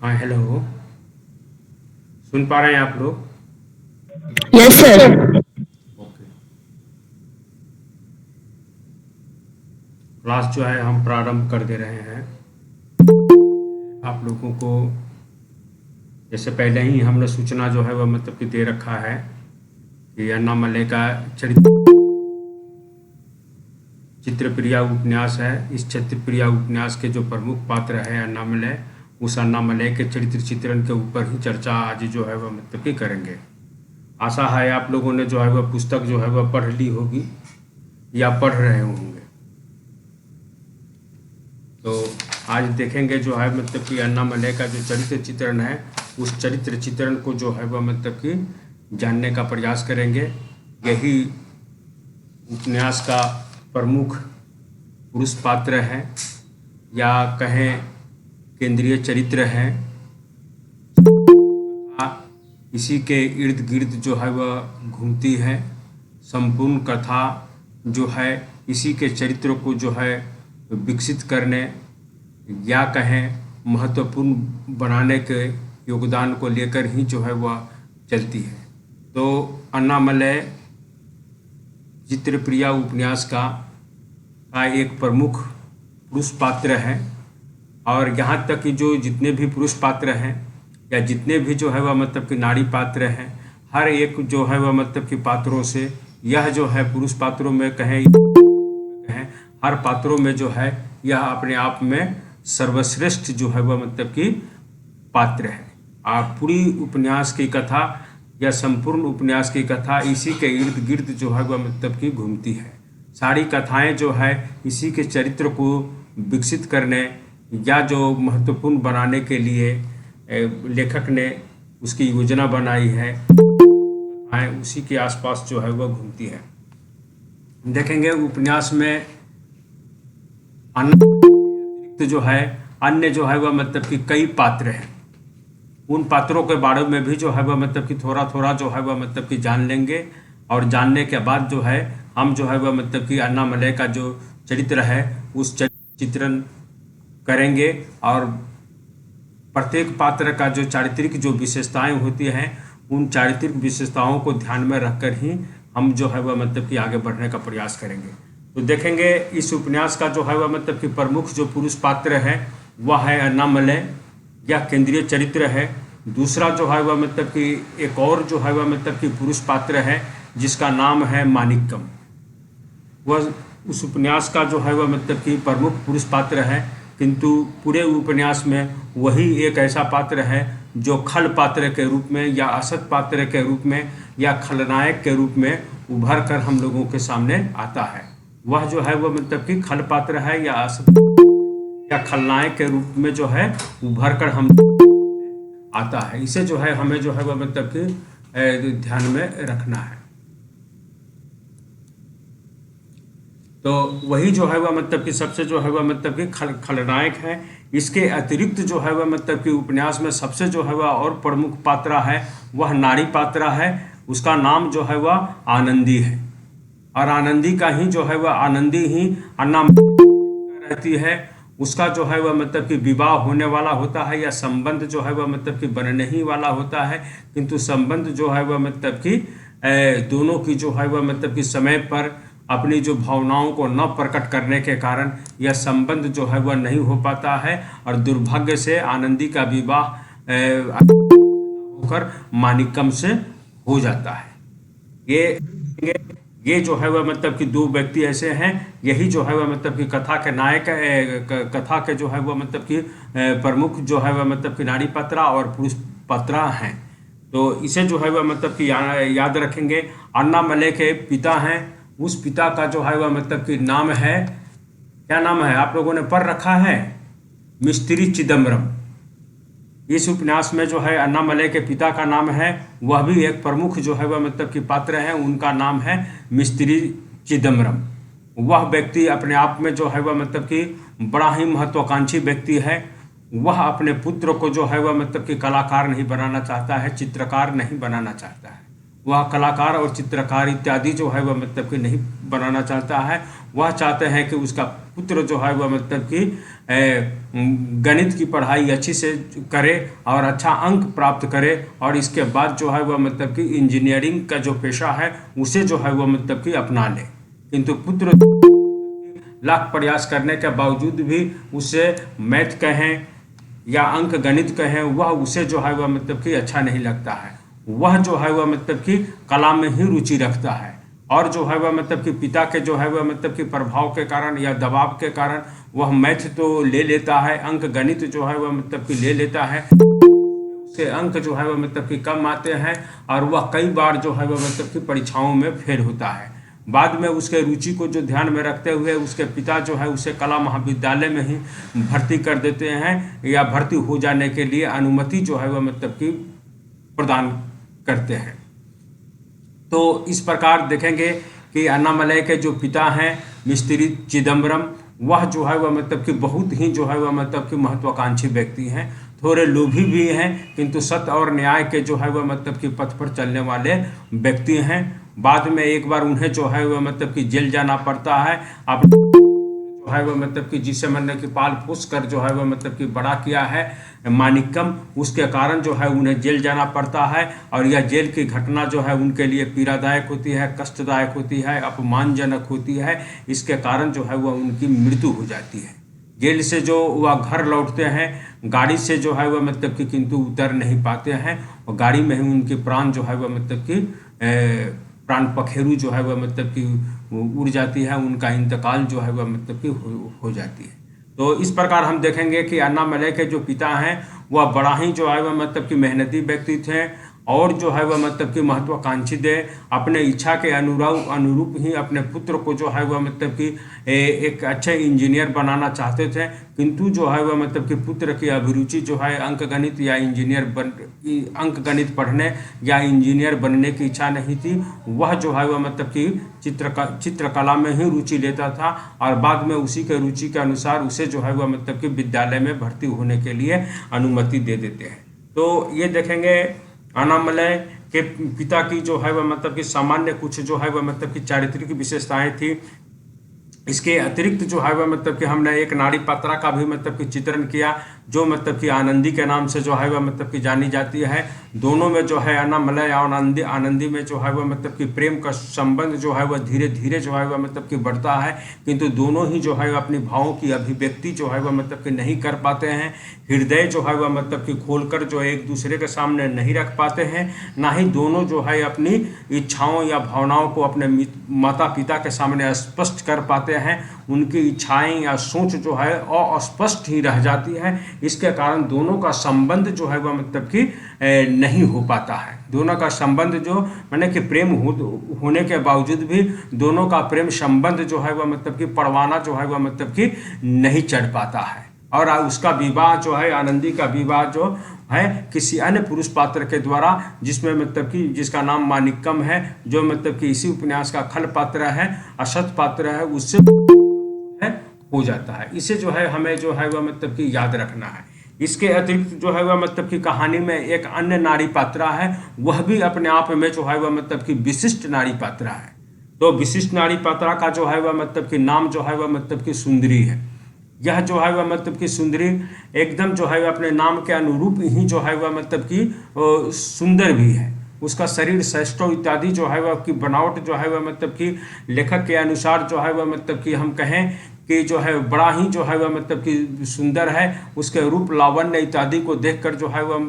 हाँ, हेलो। सुन पा रहे हैं आप लोग? Yes sir. ओके। क्लास जो है हम प्रारंभ कर दे रहे हैं। आप लोगों को जैसे पहले ही हमने सूचना जो है वह मतलब कि दे रखा है कि अन्नामलई का चरित्र चित्रप्रिया उपन्यास है। इस चित्रप्रिया उपन्यास के जो प्रमुख पात्र है अन्नामलई, उस अन्नामलई के चरित्र चित्रण के ऊपर ही चर्चा आज जो है वह मतलब कि करेंगे। आशा है आप लोगों ने जो है वह पुस्तक जो है वह पढ़ ली होगी या पढ़ रहे होंगे। तो आज देखेंगे जो है मतलब कि अन्नामलई का जो चरित्र चित्रण है, उस चरित्र चित्रण को जो है वह मतलब कि जानने का प्रयास करेंगे। यही उपन्यास का प्रमुख पुरुष पात्र है या कहें केंद्रीय चरित्र है। इसी के इर्द गिर्द जो है वह घूमती है। संपूर्ण कथा जो है इसी के चरित्र को जो है विकसित करने या कहें महत्वपूर्ण बनाने के योगदान को लेकर ही जो है वह चलती है। तो अन्नामलई चित्रप्रिया उपन्यास का एक प्रमुख पुरुष पात्र है। और यहाँ तक कि जो जितने भी पुरुष पात्र हैं या जितने भी जो है वह मतलब कि नारी पात्र हैं, हर एक जो है वह मतलब कि पात्रों से यह जो है पुरुष पात्रों में कहें हर पात्रों में जो है यह अपने आप में सर्वश्रेष्ठ जो है वह मतलब कि पात्र है। आप पूरी उपन्यास की कथा या संपूर्ण उपन्यास की कथा इसी के इर्द गिर्द जो है वह मतलब कि घूमती है। सारी कथाएं जो है इसी के चरित्र को विकसित करने या जो महत्वपूर्ण बनाने के लिए लेखक ने उसकी योजना बनाई है, कथाएं उसी के आसपास जो है वह घूमती है। देखेंगे उपन्यास में अतिरिक्त जो है अन्य जो है वह मतलब कि कई पात्र हैं। उन पात्रों के बारे में भी जो है वह मतलब कि थोड़ा थोड़ा जो है वह मतलब कि जान लेंगे। और जानने के बाद जो है हम जो है वह मतलब कि अन्नामलई का जो चरित्र है उस चित्रण करेंगे। और प्रत्येक पात्र का जो चारित्रिक जो विशेषताएं होती हैं, उन चारित्रिक विशेषताओं को ध्यान में रखकर ही हम जो है वह मतलब कि आगे बढ़ने का प्रयास करेंगे। तो देखेंगे इस उपन्यास का जो है वह मतलब कि प्रमुख जो पुरुष पात्र है वह है अन्नामलई या केंद्रीय चरित्र है। दूसरा जो है वह मतलब कि एक और जो है वह मतलब कि पुरुष पात्र है जिसका नाम है माणिक्यम। वह उस उपन्यास का जो है वह मतलब कि प्रमुख पुरुष पात्र है, किंतु पूरे उपन्यास में वही एक ऐसा पात्र है जो खल पात्र के रूप में या असत पात्र के रूप में या खलनायक के रूप में उभर कर हम लोगों के सामने आता है। वह जो है वह मतलब कि खल पात्र है या असत या खलनायक के रूप में जो है उभर कर हम आता है। इसे जो है हमें जो है वह मतलब कि ध्यान में रखना है। तो वही जो है वह मतलब कि सबसे जो है वह मतलब कि खलनायक है। इसके अतिरिक्त जो है वह मतलब कि उपन्यास में सबसे जो है वह और प्रमुख पात्रा है वह नारी पात्रा है। उसका नाम जो है वह आनंदी है। और आनंदी का ही जो है वह आनंदी ही अन्ना रहती है। उसका जो है वह मतलब कि विवाह होने वाला होता है या संबंध जो है वह मतलब कि बनने ही वाला होता है, किंतु संबंध जो है वह मतलब कि दोनों की जो है वह मतलब कि समय पर अपनी जो भावनाओं को न प्रकट करने के कारण यह संबंध जो है वह नहीं हो पाता है। और दुर्भाग्य से आनंदी का विवाह होकर माणिक्यम से हो जाता है। ये जो है वह मतलब कि दो व्यक्ति ऐसे हैं, यही जो है वह मतलब कि कथा के नायक कथा के जो है वह मतलब कि प्रमुख जो है वह मतलब कि नारी पात्रा और पुरुष पात्रा हैं। तो इसे जो है वह मतलब कि याद रखेंगे। अन्नामलई के पिता हैं, उस पिता का जो है वह मतलब कि नाम है, क्या नाम है आप लोगों ने पढ़ रखा है? मिस्त्री चिदम्बरम। इस उपन्यास में जो है अन्नामलई के पिता का नाम है, वह भी एक प्रमुख जो है वह मतलब कि पात्र है। उनका नाम है मिस्त्री चिदम्बरम। वह व्यक्ति अपने आप में जो है वह मतलब कि बड़ा ही महत्वाकांक्षी व्यक्ति है। वह अपने पुत्र को जो है वह मतलब कि कलाकार नहीं बनाना चाहता है, चित्रकार नहीं बनाना चाहता है। वह कलाकार और चित्रकार इत्यादि जो है वह मतलब कि नहीं बनाना चाहता है। वह चाहते हैं कि उसका पुत्र जो है वह मतलब कि गणित की पढ़ाई अच्छी से करे और अच्छा अंक प्राप्त करे और इसके बाद जो है वह मतलब कि इंजीनियरिंग का जो पेशा है उसे जो है वह मतलब कि अपना ले। किंतु पुत्र लाख प्रयास करने के बावजूद भी उसे मैथ कहें या अंक गणित कहें, वह उसे जो है वह मतलब कि अच्छा नहीं लगता है। वह जो है वह मतलब कि कला में ही रुचि रखता है और जो है वह मतलब कि पिता के जो है वह मतलब कि प्रभाव के कारण या दबाव के कारण वह मैथ तो ले लेता है, अंक गणित जो है वह मतलब कि ले लेता है, उसके अंक जो है वह मतलब कि कम आते हैं और वह कई बार जो है वह मतलब कि परीक्षाओं में फेल होता है। बाद में उसके रुचि को जो ध्यान में रखते हुए उसके पिता जो है उसे कला महाविद्यालय में ही भर्ती कर देते हैं या भर्ती हो जाने के लिए अनुमति जो है वह मतलब कि प्रदान करते हैं। तो इस प्रकार देखेंगे कि अन्नामलई के जो पिता हैं मिस्त्री चिदम्बरम, वह जो है वह मतलब कि बहुत ही जो है वह मतलब कि महत्वाकांक्षी व्यक्ति हैं, थोड़े लोभी भी हैं किंतु सत्य और न्याय के जो है वह मतलब कि पथ पर चलने वाले व्यक्ति हैं। बाद में एक बार उन्हें जो है वह मतलब कि जेल जाना पड़ता है। अब जो है वह मतलब कि जिसे मतलब कि पाल पोस कर जो है वह मतलब कि बड़ा किया है मानिक्कम, उसके कारण जो है उन्हें जेल जाना पड़ता है और यह जेल की घटना जो है उनके लिए पीड़ादायक होती है, कष्टदायक होती है, अपमानजनक होती है। इसके कारण जो है वह उनकी मृत्यु हो जाती है। जेल से जो वह घर लौटते हैं गाड़ी से जो है वह मतलब कि किंतु उतर नहीं पाते हैं और गाड़ी में ही उनके प्राण जो है वह मतलब कि प्राण पखेरु जो है वह मतलब कि उड़ जाती है, उनका इंतकाल जो है वह मतलब कि हो जाती है। तो इस प्रकार हम देखेंगे कि अन्नामलई के जो पिता हैं वह बड़ा ही जो है वह मतलब कि मेहनती व्यक्ति थे और जो है वह मतलब कि महत्वाकांक्षी थे। अपने इच्छा के अनुरूप ही अपने पुत्र को जो है वह मतलब कि एक अच्छे इंजीनियर बनाना चाहते थे, किंतु जो है वह मतलब कि पुत्र की अभिरुचि जो है अंक गणित पढ़ने या इंजीनियर बनने की इच्छा नहीं थी। वह जो है वह मतलब कि चित्रकला में ही रुचि लेता था और बाद में उसी के रुचि के अनुसार उसे जो है वह मतलब कि विद्यालय में भर्ती होने के लिए अनुमति दे देते हैं। तो ये देखेंगे अन्नामलई के पिता की जो है वह मतलब कि सामान्य कुछ जो है वह मतलब कि चारित्रिक विशेषताएं थी। इसके अतिरिक्त जो है वह मतलब कि हमने एक नारी पात्रा का भी मतलब कि चित्रण किया जो मतलब कि आनंदी के नाम से जो है वह मतलब कि जानी जाती है। दोनों में जो है अन्नामलई और आनंदी में जो है वह मतलब कि प्रेम का संबंध जो है वह धीरे धीरे जो है वह मतलब कि बढ़ता है, किंतु दोनों ही जो है अपनी भावों की अभिव्यक्ति जो है वह मतलब कि नहीं कर पाते हैं। हृदय जो है वह मतलब कि खोलकर जो एक दूसरे के सामने नहीं रख पाते हैं, ना ही दोनों जो है अपनी इच्छाओं या भावनाओं को अपने माता पिता के सामने स्पष्ट कर पाते हैं। उनकी इच्छाएं या सोच जो है अस्पष्ट ही रह जाती है। इसके कारण दोनों का संबंध जो है वह मतलब कि नहीं हो पाता है। दोनों का संबंध जो माने कि प्रेम होने के बावजूद भी दोनों का प्रेम संबंध जो है वह मतलब कि परवाना जो है वह मतलब कि नहीं चढ़ पाता है और उसका विवाह जो है आनंदी का विवाह जो है किसी अन्य पुरुष पात्र के द्वारा जिसमें मतलब कि जिसका नाम मानिक्कम है, जो मतलब कि इसी उपन्यास का खल पात्र है, असत पात्र है, उससे है हो जाता है। इसे जो है हमें जो है वह मतलब कि याद रखना है। इसके अतिरिक्त जो है वह मतलब कि कहानी में एक अन्य नारी पात्रा है, वह भी अपने आप में जो है वह मतलब कि विशिष्ट नारी पात्रा है। तो विशिष्ट नारी पात्रा का जो है वह मतलब कि नाम जो है वह मतलब कि सुंदरी है। यह जो है वह मतलब कि सुंदरी एकदम जो है अपने नाम के अनुरूप ही जो है वह मतलब कि सुंदर भी है। उसका शरीर श्रेष्ठो इत्यादि जो है वह की बनावट जो है वह मतलब कि लेखक के अनुसार जो है वह मतलब कि हम कहें कि जो है बड़ा ही जो है वह मतलब कि सुंदर है। उसके रूप लावण्य इत्यादि को देखकर जो है वह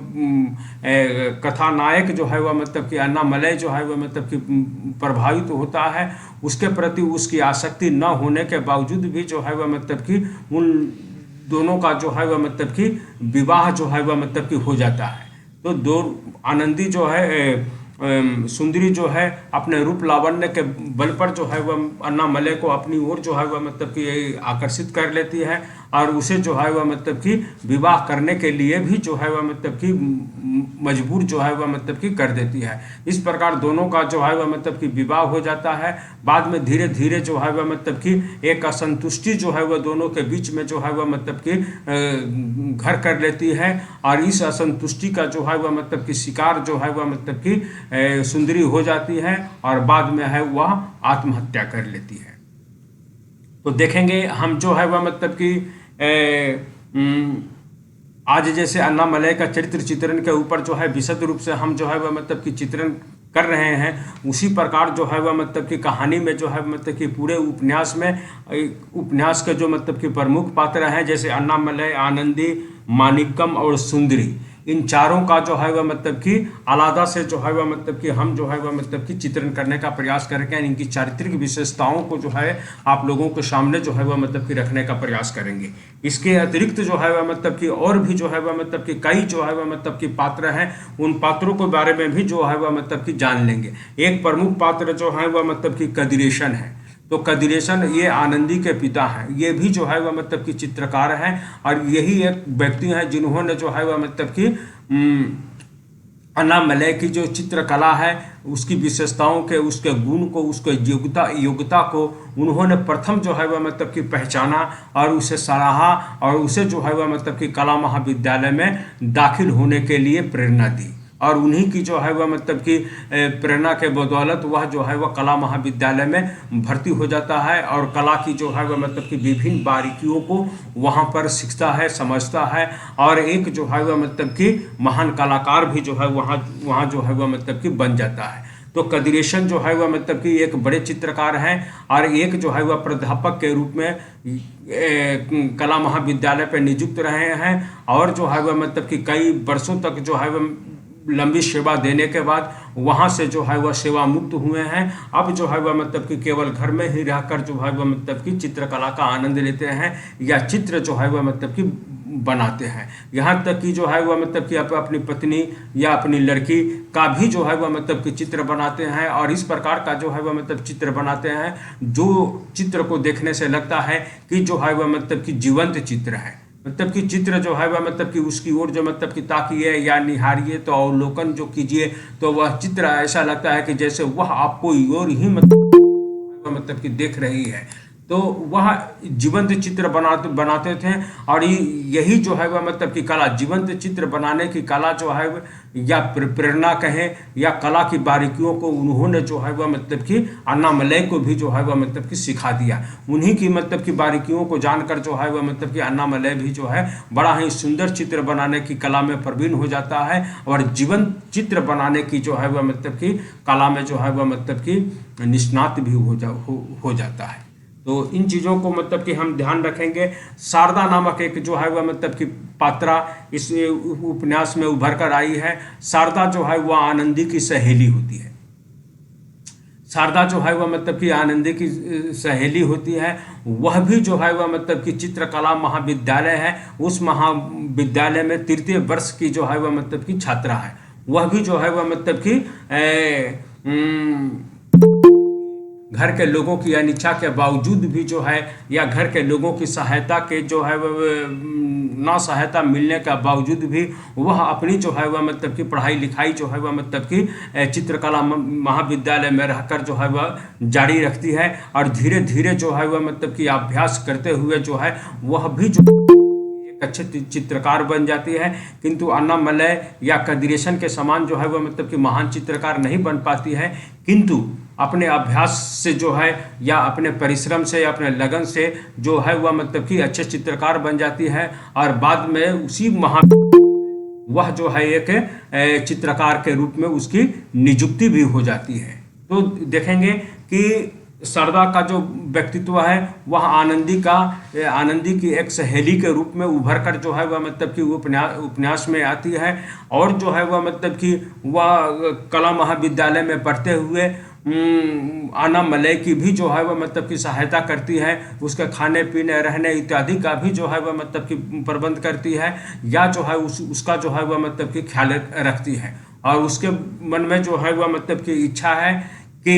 कथानायक जो है वह मतलब कि अन्नामलई जो है वह मतलब कि प्रभावित होता है। उसके प्रति उसकी आसक्ति न होने के बावजूद भी जो है वह मतलब कि उन दोनों का जो है वह मतलब कि विवाह जो है वह मतलब कि हो जाता है। तो दो आनंदी जो है सुंदरी जो है अपने रूप लावण्य के बल पर जो है वह अन्नामलई को अपनी ओर जो है वह मतलब कि आकर्षित कर लेती है और उसे जो है वह मतलब कि विवाह करने के लिए भी जो है वह मतलब कि मजबूर जो है वह मतलब कि कर देती है। इस प्रकार दोनों का जो है वह मतलब कि विवाह हो जाता है। बाद में धीरे धीरे जो है वह मतलब कि एक असंतुष्टि जो है वह दोनों के बीच में जो है वह मतलब कि घर कर लेती है और इस असंतुष्टि का जो है वह मतलब कि शिकार जो है वह मतलब कि सुंदरी हो जाती है और बाद में है वह आत्महत्या कर लेती है। तो देखेंगे हम जो है वह मतलब कि आज जैसे अन्नामलई का चरित्र चित्रण के ऊपर जो है विशद रूप से हम जो है वह मतलब कि चित्रण कर रहे हैं, उसी प्रकार जो है वह मतलब कि कहानी में जो है मतलब कि पूरे उपन्यास में उपन्यास के जो मतलब कि प्रमुख पात्र हैं, जैसे अन्नामलई, आनंदी, माणिक्यम और सुंदरी, इन चारों का जो है वह मतलब कि आलादा से जो है वह मतलब कि हम जो है वह मतलब कि चित्रण करने का प्रयास करेंगे। इनकी चारित्रिक विशेषताओं को जो है आप लोगों के सामने जो है वह मतलब कि रखने का प्रयास करेंगे। इसके अतिरिक्त जो है वह मतलब कि और भी जो है वह मतलब कि कई जो है वह मतलब कि पात्र हैं, उन पात्रों के बारे में भी जो है वह मतलब कि जान लेंगे। एक प्रमुख पात्र जो है वह मतलब कि कदिरेशन है। तो कदिरेशन ये आनंदी के पिता हैं, ये भी जो है वह मतलब कि चित्रकार हैं, और यही एक व्यक्ति हैं जिन्होंने जो है वह मतलब कि अन्नामलई की जो चित्रकला है उसकी विशेषताओं के, उसके गुण को, उसके योग्यता को उन्होंने प्रथम जो है वह मतलब कि पहचाना और उसे सराहा, और उसे जो है वह मतलब कि कला महाविद्यालय में दाखिल होने के लिए प्रेरणा दी। और उन्हीं की जो है वह मतलब कि प्रेरणा के बदौलत वह जो है वह कला महाविद्यालय में भर्ती हो जाता है, और कला की जो है वह मतलब कि विभिन्न बारीकियों को वहाँ पर सीखता है, समझता है, और एक जो है वह मतलब कि महान कलाकार भी जो है वहाँ जो है वह मतलब कि बन जाता है। तो कदिरेशन जो है वह मतलब कि एक बड़े चित्रकार हैं, और एक जो है वह प्राध्यापक के रूप में कला महाविद्यालय पर नियुक्त रहे हैं, और जो है वह मतलब कि कई वर्षों तक जो है वह लंबी सेवा देने के बाद वहाँ से जो है वह सेवा मुक्त हुए हैं। अब जो है वह मतलब कि केवल घर में ही रहकर जो है वह मतलब कि चित्रकला का आनंद लेते हैं, या चित्र जो है वह मतलब कि बनाते हैं। यहाँ तक कि जो है वह मतलब कि अपनी पत्नी या अपनी लड़की का भी जो है वह मतलब कि चित्र बनाते हैं, और इस प्रकार का जो है वह मतलब चित्र बनाते हैं जो चित्र को देखने से लगता है कि जो है वह मतलब कि जीवंत चित्र है। मतलब कि चित्र जो है वह मतलब कि उसकी ओर जो मतलब कि ताकिए या निहारिए तो अवलोकन जो कीजिए, तो वह चित्र ऐसा लगता है कि जैसे वह आपको और ही मतलब कि देख रही है। तो वह जीवंत चित्र बनाते थे, और यही जो है वह मतलब कि कला, जीवंत चित्र बनाने की कला जो है या प्रेरणा कहें या कला की बारीकियों को उन्होंने जो है वह मतलब कि अन्नामलई को भी जो है वह मतलब कि सिखा दिया। उन्हीं की मतलब की बारीकियों को जानकर जो है वह मतलब कि अन्नामलई भी जो है बड़ा ही सुंदर चित्र बनाने की कला में प्रवीण हो जाता है, और जीवंत चित्र बनाने की जो है वह मतलब कि कला में जो है वह मतलब कि निष्णात भी हो जाता है। तो इन चीज़ों को मतलब कि हम ध्यान रखेंगे। शारदा नामक एक जो है वह मतलब कि पात्रा इस उपन्यास में उभर कर आई है। शारदा जो है वह आनंदी की सहेली होती है। शारदा जो है वह मतलब कि आनंदी की सहेली होती है। वह भी जो है वह मतलब कि चित्रकला महाविद्यालय है, उस महाविद्यालय में तृतीय वर्ष की जो है वह मतलब कि छात्रा है। वह भी जो है वह मतलब कि घर के लोगों की अनिच्छा के बावजूद भी जो है, या घर के लोगों की सहायता के जो है ना सहायता मिलने का बावजूद भी वह अपनी जो है वह मतलब कि पढ़ाई लिखाई जो है वह मतलब कि चित्रकला महाविद्यालय में रहकर जो है वह जारी रखती है, और धीरे धीरे जो है वह मतलब कि अभ्यास करते हुए जो है वह भी जो अच्छे चित्रकार बन जाती है। किंतु अन्नामलई या कदिरेशन के समान जो है वह मतलब कि महान चित्रकार नहीं बन पाती है, किंतु अपने अभ्यास से जो है या अपने परिश्रम से या अपने लगन से जो है वह मतलब कि अच्छे चित्रकार बन जाती है, और बाद में उसी वह जो है एक चित्रकार के रूप में उसकी नियुक्ति भी हो जाती है। तो देखेंगे कि शारदा का जो व्यक्तित्व है वह आनंदी की एक सहेली के रूप में उभर कर जो है वह मतलब कि उपन्यास में आती है, और जो है वह मतलब कि वह कला महाविद्यालय में पढ़ते हुए अन्नामलई की भी जो है वह मतलब की सहायता करती है, उसके खाने पीने रहने इत्यादि का भी जो है वह मतलब कि प्रबंध करती है, या जो है उसका जो है वह मतलब कि ख्याल रखती है। और उसके मन में जो है वह मतलब की इच्छा है कि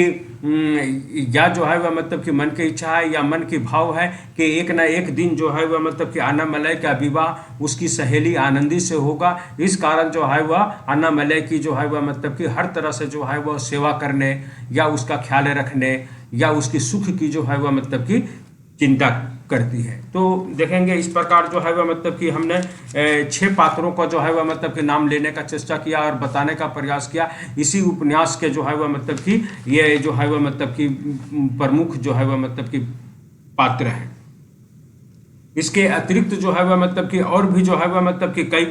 या जो है वह मतलब कि मन की इच्छा है या मन की भाव है कि एक ना एक दिन जो है वह मतलब कि अन्नामलई का विवाह उसकी सहेली आनंदी से होगा। इस कारण जो है वह अन्नामलई की जो है वह मतलब कि हर तरह से जो है वह सेवा करने या उसका ख्याल रखने या उसकी सुख की जो है वह मतलब कि चिंता करती है। तो देखेंगे इस प्रकार जो है वह मतलब कि हमने 6 पात्रों का जो है वह मतलब कि नाम लेने का चेष्टा किया और बताने का प्रयास किया। इसी उपन्यास के जो है वह मतलब कि ये जो है वह मतलब कि प्रमुख जो है वह मतलब कि पात्र हैं। इसके अतिरिक्त जो है वह मतलब कि और भी जो है वह मतलब कि कई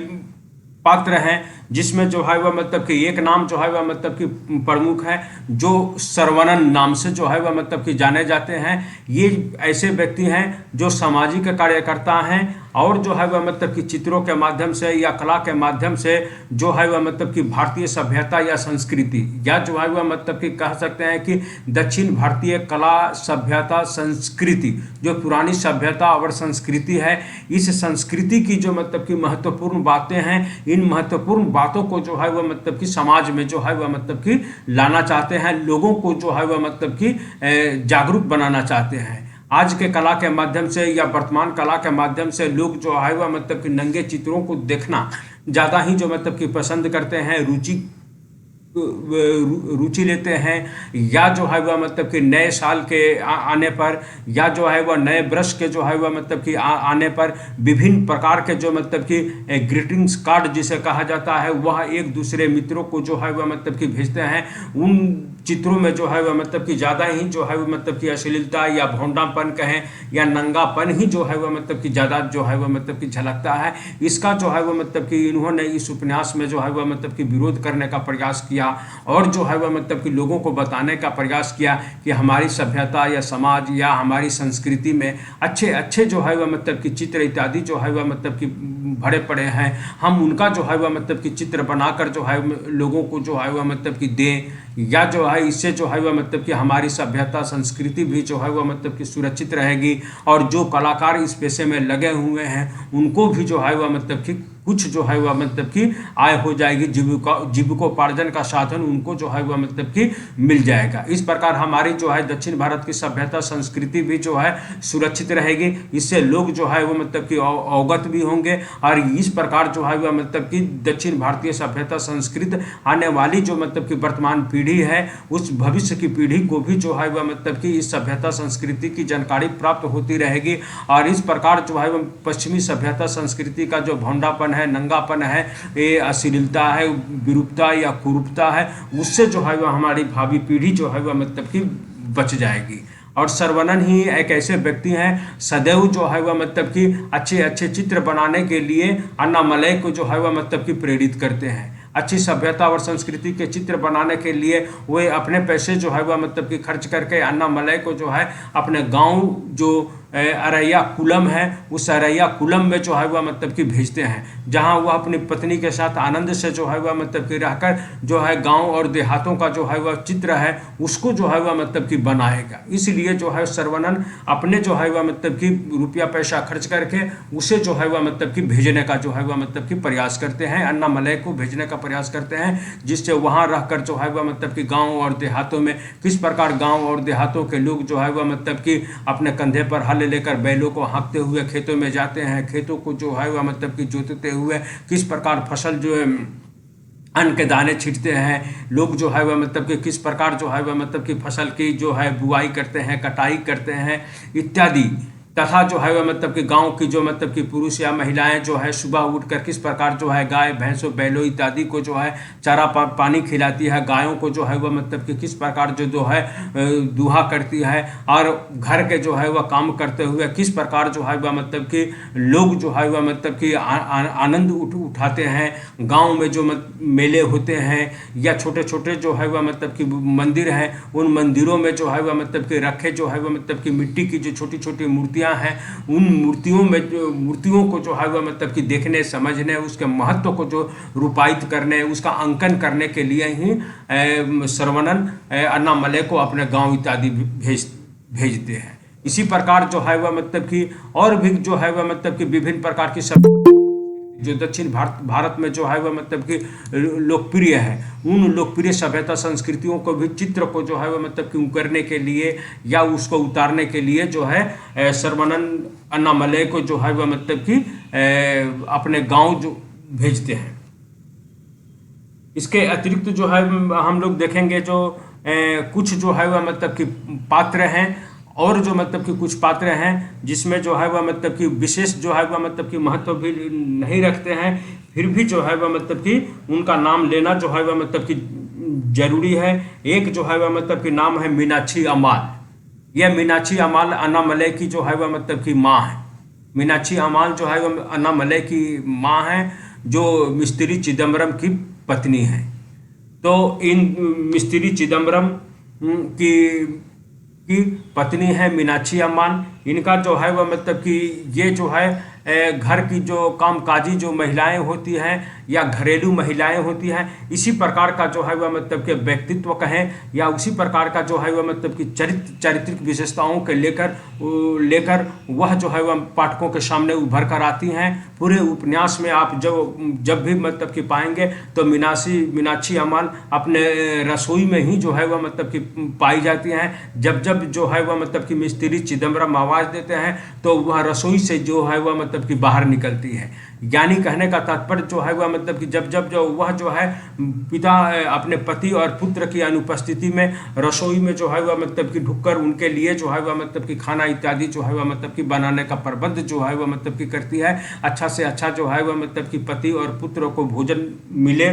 पात्र हैं, जिसमें जो है वह मतलब कि एक नाम जो है वह मतलब कि प्रमुख है, जो सरवणन नाम से जो है वह मतलब कि जाने जाते हैं। ये ऐसे व्यक्ति हैं जो सामाजिक कार्यकर्ता हैं और जो है वह मतलब कि चित्रों के माध्यम से या कला के माध्यम से जो है वह मतलब कि भारतीय सभ्यता या संस्कृति या जो है वह मतलब कि कह सकते हैं कि दक्षिण भारतीय कला सभ्यता संस्कृति, जो पुरानी सभ्यता और संस्कृति है, इस संस्कृति की जो मतलब कि महत्वपूर्ण बातें हैं, इन महत्वपूर्ण बातों को जो है वह मतलब कि समाज में जो है वह मतलब कि लाना चाहते हैं, लोगों को जो है वह मतलब कि जागरूक बनाना चाहते हैं। आज के कला के माध्यम से या वर्तमान कला के माध्यम से लोग जो है वह मतलब कि नंगे चित्रों को देखना ज़्यादा ही जो मतलब कि पसंद करते हैं, रुचि लेते हैं, या जो है वह मतलब कि नए साल के आने पर या जो है वह नए वर्ष के जो है वह मतलब कि आने पर विभिन्न प्रकार के जो मतलब कि ग्रीटिंग्स कार्ड जिसे कहा जाता है, वह एक दूसरे मित्रों को जो है वह मतलब कि भेजते हैं। उन चित्रों में जो है वह मतलब कि ज़्यादा ही जो है वह मतलब कि अश्लीलता या भोंडापन कहें या नंगापन ही जो है वह मतलब कि ज़्यादा जो है वह मतलब कि झलकता है। इसका जो है वह मतलब कि इन्होंने इस उपन्यास में जो है वह मतलब कि विरोध करने का प्रयास किया और जो है वह मतलब कि लोगों को बताने का प्रयास किया कि हमारी सभ्यता या समाज या हमारी संस्कृति में अच्छे अच्छे जो है वह मतलब कि चित्र इत्यादि जो है वह मतलब कि भरे पड़े हैं। हम उनका जो है वह मतलब कि चित्र बनाकर जो है लोगों को जो है वह मतलब कि दें, या जो है इससे जो है वह मतलब कि हमारी सभ्यता संस्कृति भी जो है वह मतलब कि सुरक्षित रहेगी। और जो कलाकार इस पेशे में लगे हुए हैं उनको भी जो है वह मतलब कि कुछ जो है वह मतलब कि आय हो जाएगी, जीविकोपार्जन का साधन उनको जो है वह मतलब कि मिल जाएगा। इस प्रकार हमारी जो है दक्षिण भारत की सभ्यता संस्कृति भी जो है सुरक्षित रहेगी। इससे लोग जो है वह मतलब कि अवगत भी होंगे और इस प्रकार जो है वह मतलब कि दक्षिण भारतीय सभ्यता संस्कृति आने वाली जो मतलब कि वर्तमान पीढ़ी है, उस भविष्य की पीढ़ी को भी जो है वह मतलब कि इस सभ्यता संस्कृति की जानकारी प्राप्त होती रहेगी। और इस प्रकार जो है वह पश्चिमी सभ्यता संस्कृति का जो भोंडापन है, नंगापन है, ये अश्लीलता है, विरूपता या कुरूपता है, उससे जो है वह हमारी भावी पीढ़ी जो है वह मतलब कि बच जाएगी। और सरवणन ही एक ऐसे व्यक्ति हैं सदैव जो है वह मतलब कि अच्छे अच्छे चित्र बनाने के लिए अन्नामलई को जो है वह मतलब कि प्रेरित करते हैं। अच्छी सभ्यता और संस्कृति के चित्र बनाने के लिए वे अपने पैसे जो है वह मतलब कि खर्च करके अन्नामलई को जो है अपने गांव जो अरैया कुलम है, उस अरैया कुलम में जो है वह मतलब कि भेजते हैं, जहां वह अपनी पत्नी के साथ आनंद से जो है वह मतलब कि रहकर जो है गांव और देहातों का जो है वह चित्र है उसको जो है वह मतलब कि बनाएगा। इसलिए जो है सरवणन अपने जो है वह मतलब कि रुपया पैसा खर्च करके उसे जो है वह मतलब कि भेजने का जो है वह मतलब कि प्रयास करते हैं, अन्नामलई को भेजने का प्रयास करते हैं, जिससे वहां रहकर जो है वह मतलब कि गाँव और देहातों में किस प्रकार गाँव और देहातों के लोग जो है वह मतलब कि अपने कंधे पर हल लेकर बैलों को हाँकते हुए खेतों में जाते हैं, खेतों को जो है वह मतलब कि जोतते हुए किस प्रकार फसल जो है अन्न के दाने छींटते हैं, लोग जो है वह मतलब कि किस प्रकार जो है वह मतलब कि फसल की जो है बुआई करते हैं, कटाई करते हैं इत्यादि। तथा जो है वह मतलब कि गांव की जो मतलब कि पुरुष या महिलाएं जो है सुबह उठकर किस प्रकार जो है गाय भैंसों बैलों इत्यादि को जो है चारा पानी खिलाती है, गायों को जो है वह मतलब कि किस प्रकार जो है दूहा करती है, और घर के जो है वह काम करते हुए किस प्रकार जो है वह मतलब कि लोग जो है वह मतलब कि आनंद उठाते हैं। गाँव में जो मेले होते हैं या छोटे छोटे जो है वह मतलब कि मंदिर हैं, उन मंदिरों में जो है वह मतलब कि रखे जो है वह मतलब कि मिट्टी की जो छोटी छोटी मूर्तियाँ हैं, उन मूर्तियों को जो है वह मतलब कि देखने समझने उसके महत्व को जो रूपायित करने उसका अंकन करने के लिए ही सरवणन अन्नामलई को अपने गांव इत्यादि भेजते हैं। इसी प्रकार जो है वह मतलब कि और भी जो है वह मतलब कि विभिन्न प्रकार की सब जो दक्षिण भारत में जो है वह मतलब कि लोकप्रिय है, उन लोकप्रिय सभ्यता संस्कृतियों को भी चित्र को जो है वह मतलब कि करने के लिए या उसको उतारने के लिए जो है सरवणन अन्नामलई को जो है वह मतलब कि अपने गांव जो भेजते हैं। इसके अतिरिक्त जो है हम लोग देखेंगे जो कुछ जो है वह मतलब कि पात्र हैं, और जो मतलब कि कुछ पात्र हैं जिसमें जो है वह मतलब कि विशेष जो है वह मतलब कि महत्व भी नहीं रखते हैं, फिर भी जो है वह मतलब कि उनका नाम लेना जो है वह मतलब कि जरूरी है। एक जो है वह मतलब कि नाम है मीनाक्षी अमाल। यह मीनाक्षी अमाल अन्नामलई की जो है वह मतलब की माँ है। मीनाक्षी अमाल जो है वह अन्नामलई की माँ है, जो मिस्त्री चिदम्बरम की पत्नी है। तो इन मिस्त्री चिदम्बरम की पत्नी है मीनाक्षी अम्मान। इनका जो है वह मतलब कि ये जो है घर की जो कामकाजी जो महिलाएं होती हैं या घरेलू महिलाएं होती हैं, इसी प्रकार का जो है वह मतलब कि व्यक्तित्व कहें या उसी प्रकार का जो है वह मतलब कि चारित्रिक विशेषताओं के लेकर वह जो है वह पाठकों के सामने उभर कर आती हैं। पूरे उपन्यास में आप जब भी मतलब कि पाएंगे तो मीनाक्षी अमाल अपने रसोई में ही जो है वह मतलब कि पाई जाती हैं। जब जब जो है वह मतलब कि मिस्त्री चिदम्बरम आवाज़ देते हैं तो वह रसोई से जो है वह मतलब कि बाहर निकलती है। यानी कहने का तात्पर्य जो है वह मतलब कि जब जब जो वह जो है पिता अपने पति और पुत्र की अनुपस्थिति में रसोई में जो है वह मतलब कि ढुककर उनके लिए जो है वह मतलब कि खाना इत्यादि जो है वह मतलब कि बनाने का प्रबंध जो है वह मतलब कि करती है। अच्छा से अच्छा जो है वह मतलब कि पति और पुत्र को भोजन मिले,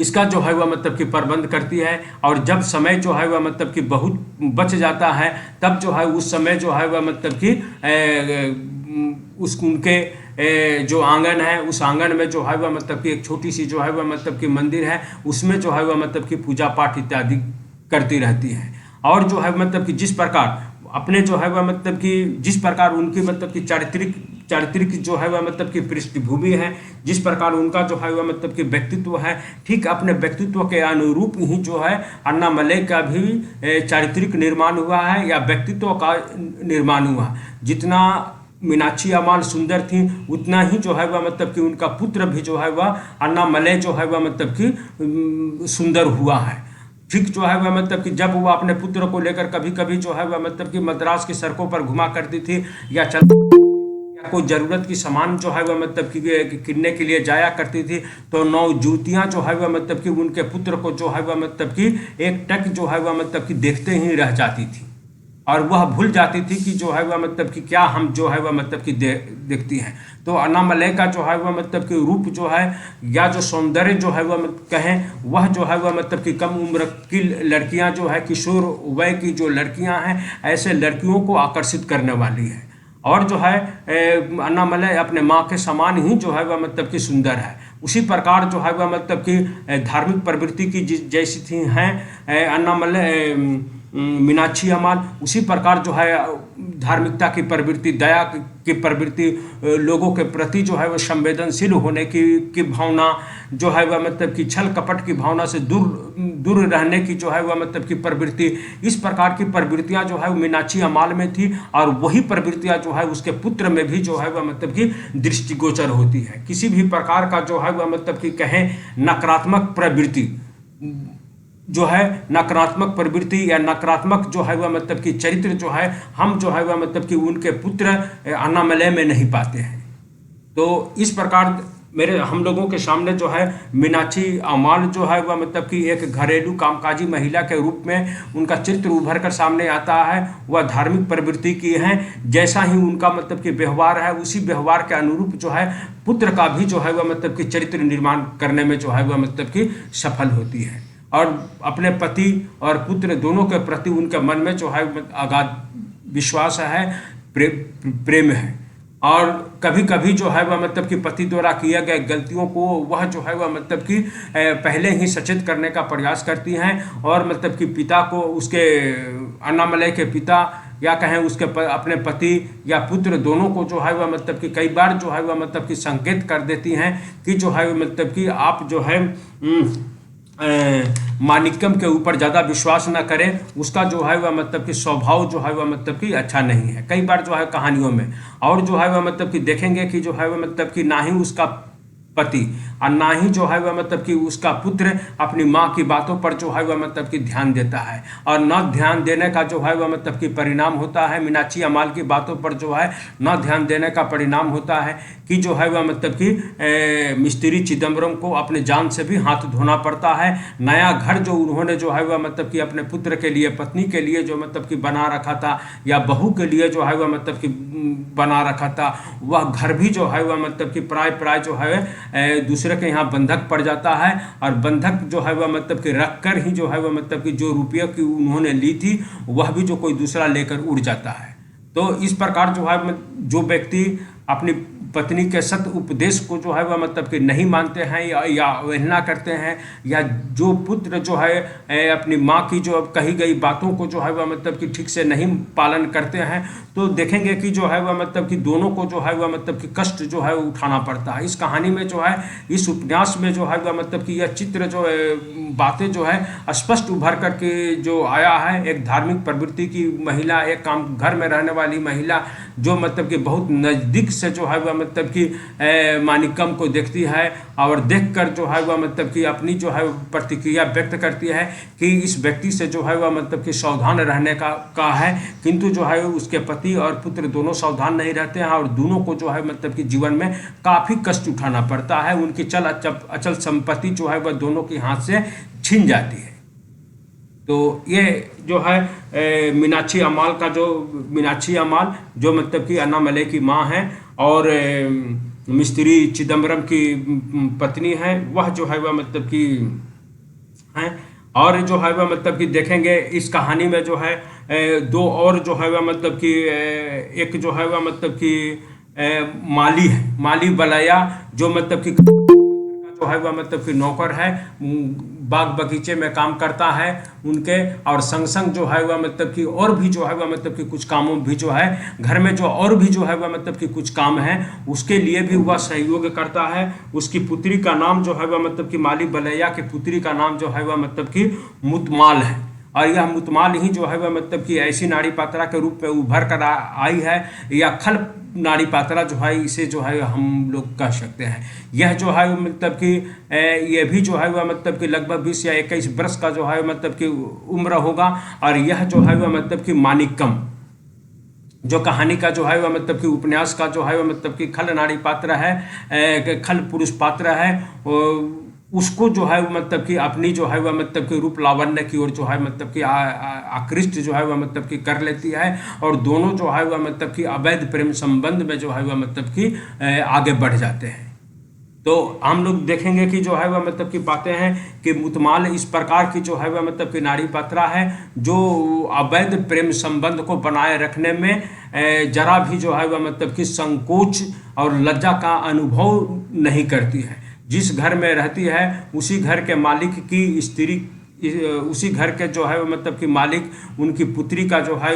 इसका जो है वह मतलब कि प्रबंध करती है। और जब समय जो है वह मतलब कि बहुत बच जाता है, तब जो है उस समय जो है वह मतलब कि उनके जो आंगन है, उस आंगन में जो है वह मतलब कि एक छोटी सी जो है वह मतलब कि मंदिर है, उसमें जो है वह मतलब कि पूजा पाठ इत्यादि करती रहती हैं। और जो है मतलब कि जिस प्रकार अपने जो है वह मतलब कि जिस प्रकार उनकी मतलब कि चारित्रिक जो है वह मतलब कि पृष्ठभूमि है, जिस प्रकार उनका जो है वह मतलब कि व्यक्तित्व है, ठीक अपने व्यक्तित्व के अनुरूप ही जो है अन्नामलई का भी चारित्रिक निर्माण हुआ है या व्यक्तित्व का निर्माण हुआ। जितना मीनाक्षी अमाल सुंदर थी, उतना ही जो है वह मतलब कि उनका पुत्र भी जो है वह अन्नामलई जो है वह मतलब कि सुंदर हुआ है। ठीक जो है वह मतलब कि जब वह अपने पुत्र को लेकर कभी कभी जो है वह मतलब कि मद्रास की सड़कों पर घुमा करती थी या कोई ज़रूरत की सामान जो है वह मतलब कि किनने के लिए जाया करती थी, तो 9 जूतियाँ जो है वह मतलब कि उनके पुत्र को जो है वह मतलब कि एक टक जो है वह मतलब कि देखते ही रह जाती थी और वह भूल जाती थी कि जो है वह मतलब कि क्या हम जो है वह मतलब कि देखती हैं। तो अन्नामलई का जो है वह मतलब कि रूप जो है या जो सौंदर्य जो है वह कहें, वह जो है वह मतलब कि कम उम्र की लड़कियां जो है, किशोर वय की जो लड़कियां हैं, ऐसे लड़कियों को आकर्षित करने वाली है। और जो है अन्नामलई अपने माँ के समान ही जो है वह मतलब कि सुंदर है। उसी प्रकार जो है वह मतलब कि धार्मिक प्रवृत्ति की जैसी थी हैं अन्नामलई मीनाक्षी अमाल, उसी प्रकार जो है धार्मिकता की प्रवृत्ति, दया की प्रवृत्ति, लोगों के प्रति जो है वह संवेदनशील होने की भावना जो है वह मतलब कि छल कपट की भावना से दूर रहने की जो है वह मतलब कि प्रवृत्ति, इस प्रकार की प्रवृत्तियां जो है मीनाक्षी अमाल में थी और वही प्रवृत्तियां जो है उसके पुत्र में भी जो है वह मतलब कि दृष्टिगोचर होती है। किसी भी प्रकार का जो है वह मतलब कि कहें नकारात्मक प्रवृत्ति जो है, नकारात्मक प्रवृत्ति या नकारात्मक जो है वह मतलब कि चरित्र जो है हम जो है वह मतलब कि उनके पुत्र अन्नामलई में नहीं पाते हैं। तो इस प्रकार हम लोगों के सामने जो है मीनाक्षी अमाल जो है वह मतलब कि एक घरेलू कामकाजी महिला के रूप में उनका चित्र उभर कर सामने आता है। वह धार्मिक प्रवृत्ति की हैं, जैसा ही उनका मतलब कि व्यवहार है, उसी व्यवहार के अनुरूप जो है पुत्र का भी जो है वह मतलब कि चरित्र निर्माण करने में जो है वह मतलब कि सफल होती है। और अपने पति और पुत्र दोनों के प्रति उनके मन में जो है अगाध विश्वास है, प्रेम है। और कभी कभी जो है वह मतलब कि पति द्वारा किए गए गलतियों को वह जो है वह मतलब कि पहले ही सचेत करने का प्रयास करती हैं और मतलब कि पिता को, उसके अन्नामलई के पिता या कहें उसके अपने पति या पुत्र दोनों को जो है वह मतलब कि कई बार जो है वह मतलब कि संकेत कर देती हैं कि जो है मतलब कि आप जो है माणिक्यम के ऊपर ज़्यादा विश्वास न करें, उसका जो है वह मतलब कि स्वभाव जो है वह मतलब कि अच्छा नहीं है। कई बार जो है कहानियों में और जो है वह मतलब कि देखेंगे कि जो है वह मतलब कि ना ही उसका पति और ना ही जो है वह मतलब कि उसका पुत्र अपनी माँ की बातों पर जो है वह मतलब कि ध्यान देता है, और न ध्यान देने का जो है वह मतलब कि परिणाम होता है, मीनाक्षी अमाल की बातों पर जो है न ध्यान देने का परिणाम होता है कि जो है वह मतलब कि मिस्त्री चिदम्बरम को अपने जान से भी हाथ धोना पड़ता है। नया घर जो उन्होंने जो है वह मतलब कि अपने पुत्र के लिए, पत्नी के लिए जो मतलब कि बना रखा था या बहू के लिए जो है वह मतलब कि बना रखा था, वह घर भी जो है वह मतलब कि प्राय जो है दूसरे के यहाँ बंधक पड़ जाता है, और बंधक जो है वह मतलब कि रख कर ही जो है वह मतलब कि जो रुपये की उन्होंने ली थी वह भी जो कोई दूसरा लेकर उड़ जाता है। तो इस प्रकार जो है जो व्यक्ति अपनी पत्नी के सत उपदेश को जो है वह मतलब कि नहीं मानते हैं या अवहेलना करते हैं, या जो पुत्र जो है अपनी माँ की जो कही गई बातों को जो है वह मतलब कि ठीक से नहीं पालन करते हैं, तो देखेंगे कि जो है वह मतलब कि दोनों को जो है वह मतलब कि कष्ट जो है उठाना पड़ता है। इस कहानी में जो है, इस उपन्यास में जो है वह मतलब कि यह चित्र जो बातें जो है स्पष्ट उभर करके जो आया है, एक धार्मिक प्रवृत्ति की महिला, एक काम घर में रहने वाली महिला जो मतलब कि बहुत नज़दीक से जो है वह मतलब कि मानिकम को देखती है, और देखकर जो है वह मतलब कि अपनी जो है प्रतिक्रिया व्यक्त करती है कि इस व्यक्ति से जो है वह मतलब कि सावधान रहने का है, किंतु जो है उसके पति और पुत्र दोनों सावधान नहीं रहते हैं, और दोनों को जो है मतलब कि जीवन में काफ़ी कष्ट उठाना पड़ता है। उनकी अचल संपत्ति जो है वह दोनों के हाथ से छीन जाती है। तो ये जो है मीनाक्षी अमाल जो मतलब कि अन्नामलई की माँ है और मिस्त्री चिदम्बरम की पत्नी है, वह जो है वह मतलब कि हैं। और जो है वह मतलब कि देखेंगे इस कहानी में जो है दो और जो है वह मतलब कि एक जो है वह मतलब कि माली है, माली बलैया, जो मतलब कि जो है वह मतलब कि नौकर है, बाग बगीचे में काम करता है उनके, और संग संग जो है वह मतलब कि और भी जो है वह मतलब कि कुछ कामों भी जो है घर में जो और भी जो है वह मतलब कि कुछ काम है उसके लिए भी वह सहयोग करता है। उसकी पुत्री का नाम जो है वह मतलब कि माली बलैया की पुत्री का नाम जो है वह मतलब कि मुतमाल है, और यह मुतमाल ही जो है वह मतलब कि ऐसी नाड़ी पात्रा के रूप में उभर कर आई है, या खल नाड़ी पात्रा जो है इसे जो है हम लोग कह सकते हैं। यह जो है मतलब कि ये भी जो है वह मतलब कि लगभग 20 या 21 वर्ष का जो है मतलब कि उम्र होगा, और यह जो है वह मतलब कि मानिकम जो कहानी का जो है वह मतलब कि उपन्यास का जो है वह मतलब कि खल नाड़ी पात्र है, खल पुरुष पात्र है, उसको जो है मतलब कि अपनी जो है वह मतलब कि रूप लावण्य की ओर जो है मतलब कि आकृष्ट जो है वह मतलब कि कर लेती है, और दोनों जो है वह मतलब कि अवैध प्रेम संबंध में जो है वह मतलब कि आगे बढ़ जाते हैं। तो हम लोग देखेंगे कि जो है वह मतलब कि पाते हैं कि मुतमाल इस प्रकार की जो है वह मतलब कि नाड़ी पात्रा है जो अवैध प्रेम संबंध को बनाए रखने में जरा भी जो है वह मतलब कि संकोच और लज्जा का अनुभव नहीं करती है। जिस घर में रहती है उसी घर के मालिक की स्त्री, उसी घर के जो है मतलब कि मालिक उनकी पुत्री का जो है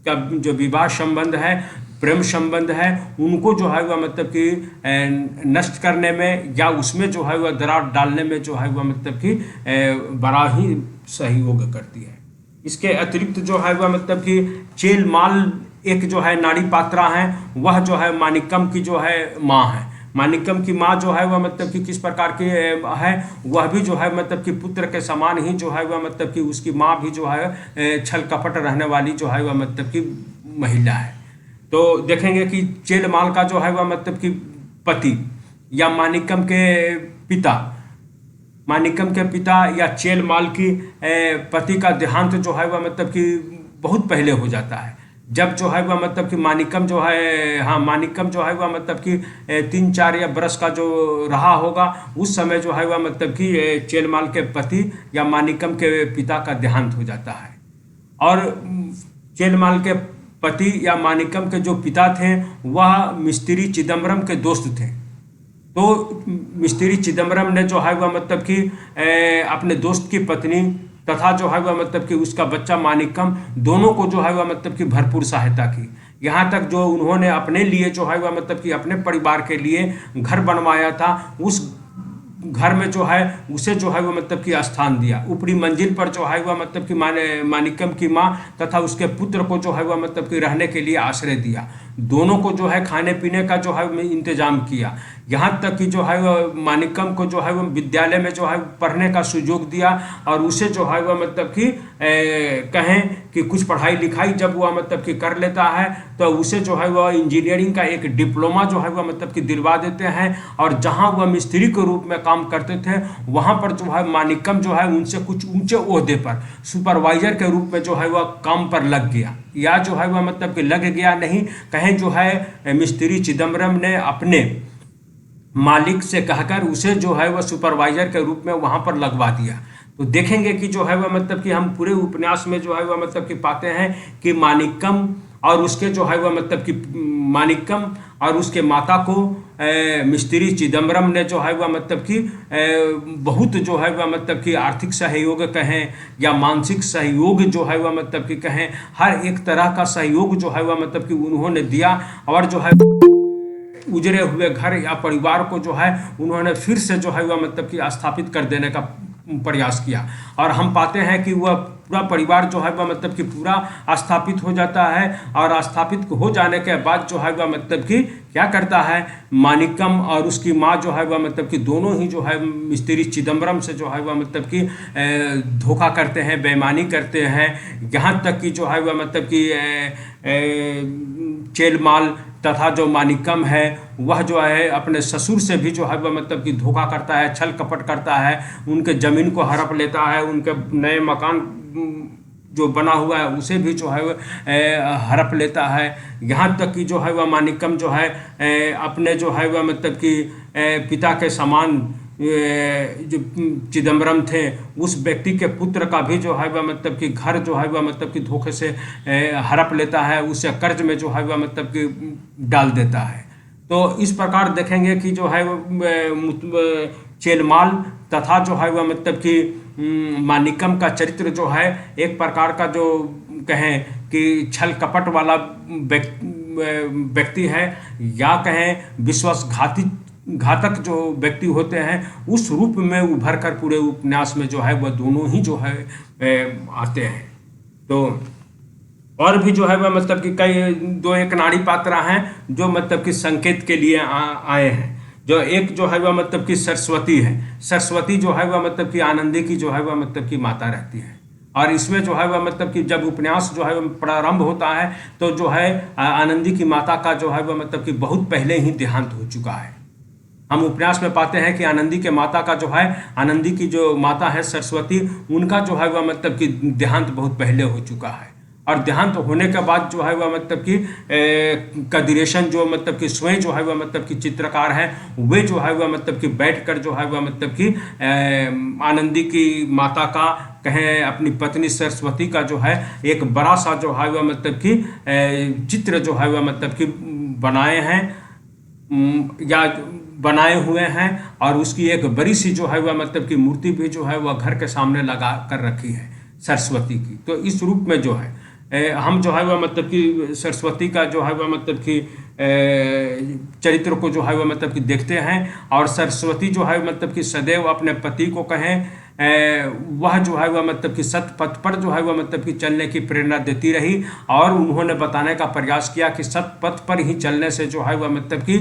का जो विवाह संबंध है, प्रेम संबंध है, उनको जो है वह मतलब कि नष्ट करने में या उसमें जो है वह दरार डालने में जो है वह मतलब कि बड़ा ही सहयोग करती है। इसके अतिरिक्त जो है वह मतलब कि चेलमाल एक जो है नाड़ी पात्रा है, वह जो है मानिकम की जो है माँ है। मानिकम की माँ जो है वह मतलब कि किस प्रकार की है, वह भी जो है मतलब कि पुत्र के समान ही जो है वह मतलब कि उसकी माँ भी जो है छल कपट रहने वाली जो है वह मतलब कि महिला है। तो देखेंगे कि चेलमाल का जो है वह मतलब कि पति या मानिकम के पिता या चेलमाल की पति का देहांत जो है वह मतलब कि बहुत पहले हो जाता है। जब जो है वह मतलब कि मानिकम जो है वह मतलब कि 3-4 या बरस का जो रहा होगा, उस समय जो है वह मतलब कि चेलमाल के पति या मानिकम के पिता का देहांत हो जाता है। और चेलमाल के पति या मानिकम के जो पिता थे वह मिस्त्री चिदम्बरम के दोस्त थे। तो मिस्त्री चिदम्बरम ने जो है वह मतलब कि अपने दोस्त की पत्नी तथा जो है वह मतलब कि उसका बच्चा मानिकम दोनों को जो है वह मतलब कि भरपूर सहायता की। यहाँ तक जो उन्होंने अपने लिए जो है वह मतलब कि अपने परिवार के लिए घर बनवाया था, उस घर में जो है उसे जो है वह मतलब कि स्थान दिया। ऊपरी मंजिल पर जो है वह मतलब कि मानिकम की माँ तथा उसके पुत्र को जो है वह मतलब कि रहने के लिए आश्रय दिया। दोनों को जो है खाने पीने का जो है इंतजाम किया। यहाँ तक कि जो है वह मानिकम को जो है वह विद्यालय में जो है पढ़ने का सुयोग दिया, और उसे जो है वह मतलब कि कहें कि कुछ पढ़ाई लिखाई जब वह मतलब कि कर लेता है तो उसे जो है वह इंजीनियरिंग का एक डिप्लोमा जो है वह मतलब कि दिलवा देते हैं। और जहाँ वह मिस्त्री के रूप में काम करते थे वहाँ पर जो है मानिकम जो है उनसे कुछ ऊंचे ओहदे पर सुपरवाइजर के रूप में जो है वह काम पर लग गया। या जो है वह मतलब कि लग गया नहीं, कहें जो है मिस्त्री चिदम्बरम ने अपने मालिक से कहकर उसे जो है वह सुपरवाइजर के रूप में वहां पर लगवा दिया। तो देखेंगे कि जो है वह मतलब कि हम पूरे उपन्यास में जो है वह मतलब कि पाते हैं कि मानिक्कम और उसके जो है वह मतलब कि मानिक्कम और उसके माता को मिस्त्री चिदम्बरम ने जो है वह मतलब कि बहुत जो है वह मतलब कि आर्थिक सहयोग कहें या मानसिक सहयोग जो है वह मतलब कि कहें, हर एक तरह का सहयोग जो है वह मतलब कि उन्होंने दिया और जो है उजड़े हुए घर या परिवार को जो है उन्होंने फिर से जो है वह मतलब कि स्थापित कर देने का प्रयास किया। और हम पाते हैं कि वह पूरा परिवार जो है वह मतलब कि पूरा स्थापित हो जाता है और स्थापित हो जाने के बाद जो है वह मतलब कि क्या करता है, मानिक्कम और उसकी माँ जो है वह मतलब कि दोनों ही जो है मिस्त्री चिदम्बरम से जो है वह मतलब कि धोखा करते हैं, बेईमानी करते हैं, यहाँ तक कि जो है वह मतलब कि चेलमाल तथा जो मानिक्कम है वह जो है अपने ससुर से भी जो है वह मतलब कि धोखा करता है, छल कपट करता है, उनके ज़मीन को हड़प लेता है, उनके नए मकान जो बना हुआ है उसे भी जो है हड़प लेता है। यहाँ तक कि जो है वह मानिक्कम जो है अपने जो है वह मतलब कि पिता के समान जो चिदम्बरम थे उस व्यक्ति के पुत्र का भी जो है वह मतलब कि घर जो है वह मतलब कि धोखे से हड़प लेता है, उसे कर्ज में जो है वह मतलब कि डाल देता है। तो इस प्रकार देखेंगे कि जो है चेलमाल तथा जो है वह मतलब कि मानिक्कम का चरित्र जो है एक प्रकार का जो कहें कि छल कपट वाला व्यक्ति है या कहें घातक जो व्यक्ति होते हैं उस रूप में उभर कर पूरे उपन्यास में जो है वह दोनों ही जो है आते हैं। तो और भी जो है वह मतलब कि कई दो एक नारी पात्र हैं जो मतलब कि संकेत के लिए आए हैं। जो एक जो है वह मतलब कि सरस्वती है, सरस्वती जो है वह मतलब कि आनंदी की जो है वह मतलब कि माता रहती है। और इसमें जो है वह मतलब कि जब उपन्यास जो है प्रारंभ होता है तो जो है आनंदी की माता का जो है वह मतलब कि बहुत पहले ही देहांत हो चुका है। हम उपन्यास में पाते हैं कि आनंदी के माता का जो है, आनंदी की जो माता है सरस्वती, उनका जो है वह मतलब कि देहांत बहुत पहले हो चुका है। और देहांत होने के बाद जो है वह मतलब कि कदिरेशन जो मतलब कि स्वयं जो है वह मतलब कि चित्रकार है वे जो है वह मतलब कि बैठकर जो है वह मतलब कि आनंदी की माता का कहें अपनी पत्नी सरस्वती का जो है एक बड़ा सा जो है वह मतलब कि चित्र जो है वह मतलब कि बनाए हैं या बनाए हुए हैं और उसकी एक बड़ी सी जो है वह मतलब कि मूर्ति भी जो है वह घर के सामने लगा कर रखी है सरस्वती की। तो इस रूप में जो है हम जो है वह मतलब कि सरस्वती का जो है वह मतलब कि चरित्र को जो है वह मतलब कि देखते हैं। और सरस्वती जो है मतलब कि सदैव अपने पति को कहें वह जो है वह मतलब कि सत पथ पर जो है वह मतलब कि चलने की प्रेरणा देती रही और उन्होंने बताने का प्रयास किया कि सत पथ पर ही चलने से जो है वह मतलब कि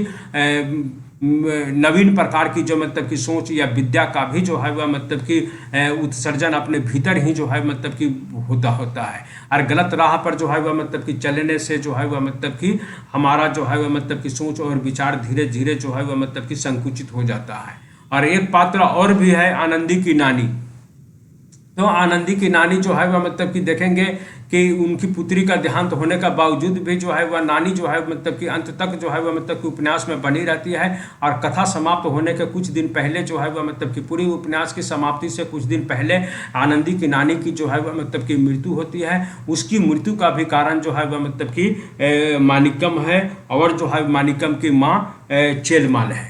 नवीन प्रकार की जो मतलब कि सोच या विद्या का भी जो है वह मतलब कि उत्सर्जन अपने भीतर ही जो है मतलब कि होता है। और गलत राह पर जो है वह मतलब कि चलने से जो है वह मतलब कि हमारा जो है वह मतलब कि सोच और विचार धीरे धीरे जो है वह मतलब कि संकुचित हो जाता है। और एक पात्र और भी है आनंदी की नानी। तो आनंदी की नानी जो है वह मतलब कि देखेंगे कि उनकी पुत्री का देहांत होने का बावजूद भी जो है वह नानी जो है मतलब कि अंत तक जो है वह मतलब कि उपन्यास में बनी रहती है। और कथा समाप्त होने के कुछ दिन पहले जो है वह मतलब कि पूरी उपन्यास की समाप्ति से कुछ दिन पहले आनंदी की नानी की जो है वह मतलब कि मृत्यु होती है। उसकी मृत्यु का भी कारण जो है वह मतलब कि मानिक्कम है और जो है मानिक्कम की माँ चेलमाल है।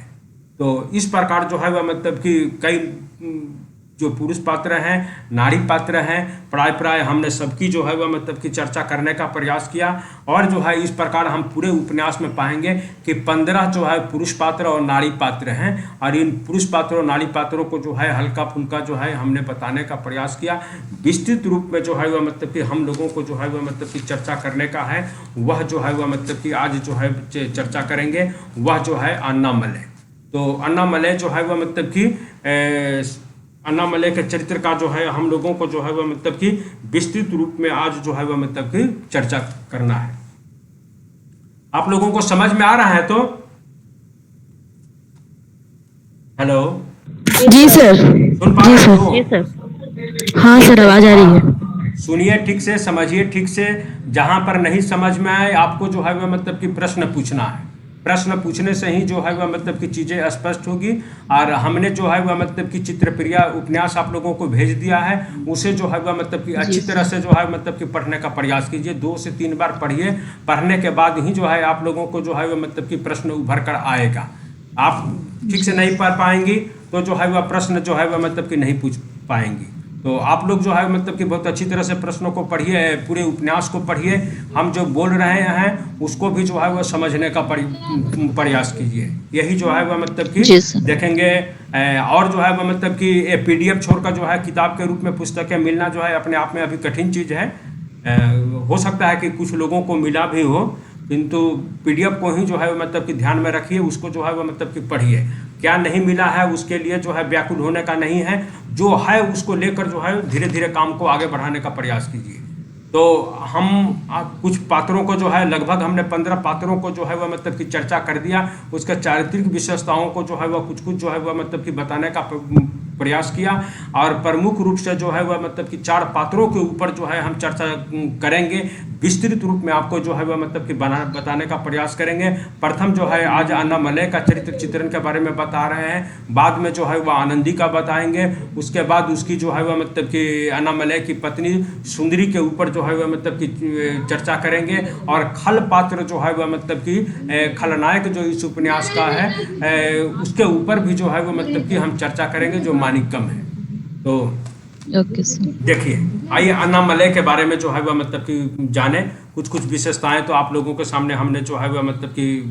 तो इस प्रकार जो है वह मतलब कि कई जो पुरुष पात्र हैं, नारी पात्र हैं, प्राय हमने सबकी जो है वह मतलब कि चर्चा करने का प्रयास किया। और जो है इस प्रकार हम पूरे उपन्यास में पाएंगे कि 15 जो है पुरुष पात्र और नारी पात्र हैं। और इन पुरुष पात्र और नारी पात्रों को जो है हल्का फुल्का जो है हमने बताने का प्रयास किया। विस्तृत रूप में जो है वह मतलब कि हम लोगों को जो है वह मतलब कि चर्चा करने का है वह जो है वह मतलब कि आज जो है चर्चा करेंगे वह जो है अन्नामलय। तो अन्नामलय जो है वह मतलब कि अन्नामलय के चरित्र का जो है हम लोगों को जो है वह मतलब कि विस्तृत रूप में आज जो है वह मतलब कि चर्चा करना है। आप लोगों को समझ में आ रहा है? तो हेलो जी सर। सुन पा रहे हो? जी सर। हाँ सर, आवाज आ रही है। सुनिए ठीक से, समझिए ठीक से। जहाँ पर नहीं समझ में आए आपको जो है वह मतलब कि प्रश्न पूछना है। प्रश्न पूछने से ही जो है वह मतलब कि चीज़ें स्पष्ट होगी। और हमने जो है वह मतलब कि चित्रप्रिया उपन्यास आप लोगों को भेज दिया है, उसे जो है वह मतलब कि जी अच्छी तरह सर। से जो है मतलब कि पढ़ने का प्रयास कीजिए। 2 से 3 बार पढ़िए। पढ़ने के बाद ही जो है आप लोगों को जो है वह मतलब कि प्रश्न उभर कर आएगा। आप ठीक से जी नहीं पढ़ पाएंगी तो जो है वह प्रश्न जो है वह मतलब कि नहीं पूछ पाएंगी। तो आप लोग जो है मतलब कि बहुत अच्छी तरह से प्रश्नों को पढ़िए, पूरे उपन्यास को पढ़िए। हम जो बोल रहे हैं उसको भी जो है वह समझने का प्रयास कीजिए। यही जो है वह मतलब कि जी सर। देखेंगे। और जो है वह मतलब कि PDF छोड़कर जो है किताब के रूप में पुस्तकें मिलना जो है अपने आप में अभी कठिन चीज़ है। हो सकता है कि कुछ लोगों को मिला भी हो, किंतु PDF को ही जो है मतलब कि ध्यान में रखिए, उसको जो है वो मतलब कि पढ़िए। क्या नहीं मिला है उसके लिए जो है व्याकुल होने का नहीं है, जो है उसको लेकर जो है धीरे धीरे काम को आगे बढ़ाने का प्रयास कीजिए। तो हम कुछ पात्रों को जो है लगभग हमने 15 पात्रों को जो है वह मतलब कि चर्चा कर दिया। उसके चारित्रिक विशेषताओं को जो है वह कुछ कुछ जो है वह मतलब कि बताने का प्रयास किया। और प्रमुख रूप से जो है वह मतलब कि 4 पात्रों के ऊपर जो है हम चर्चा करेंगे। विस्तृत रूप में आपको जो है वह मतलब कि बताने का प्रयास करेंगे। प्रथम जो है आज अन्ना मलय का चरित्र चित्रण के बारे में बता रहे हैं, बाद में जो है वह आनंदी का बताएंगे, उसके बाद उसकी जो है वह मतलब कि अन्ना मलय की पत्नी सुंदरी के ऊपर जो है वह मतलब कि चर्चा करेंगे। और खल पात्र जो है वह मतलब कि खलनायक जो इस उपन्यास का है, उसके ऊपर भी जो है वह मतलब कि हम चर्चा करेंगे, जो मानिककम है। तो ओके सर। देखिए, आइए अन्ना मलय के बारे में जो है वह मतलब कि जाने। कुछ कुछ विशेषताएं तो आप लोगों के सामने हमने जो है वह मतलब कि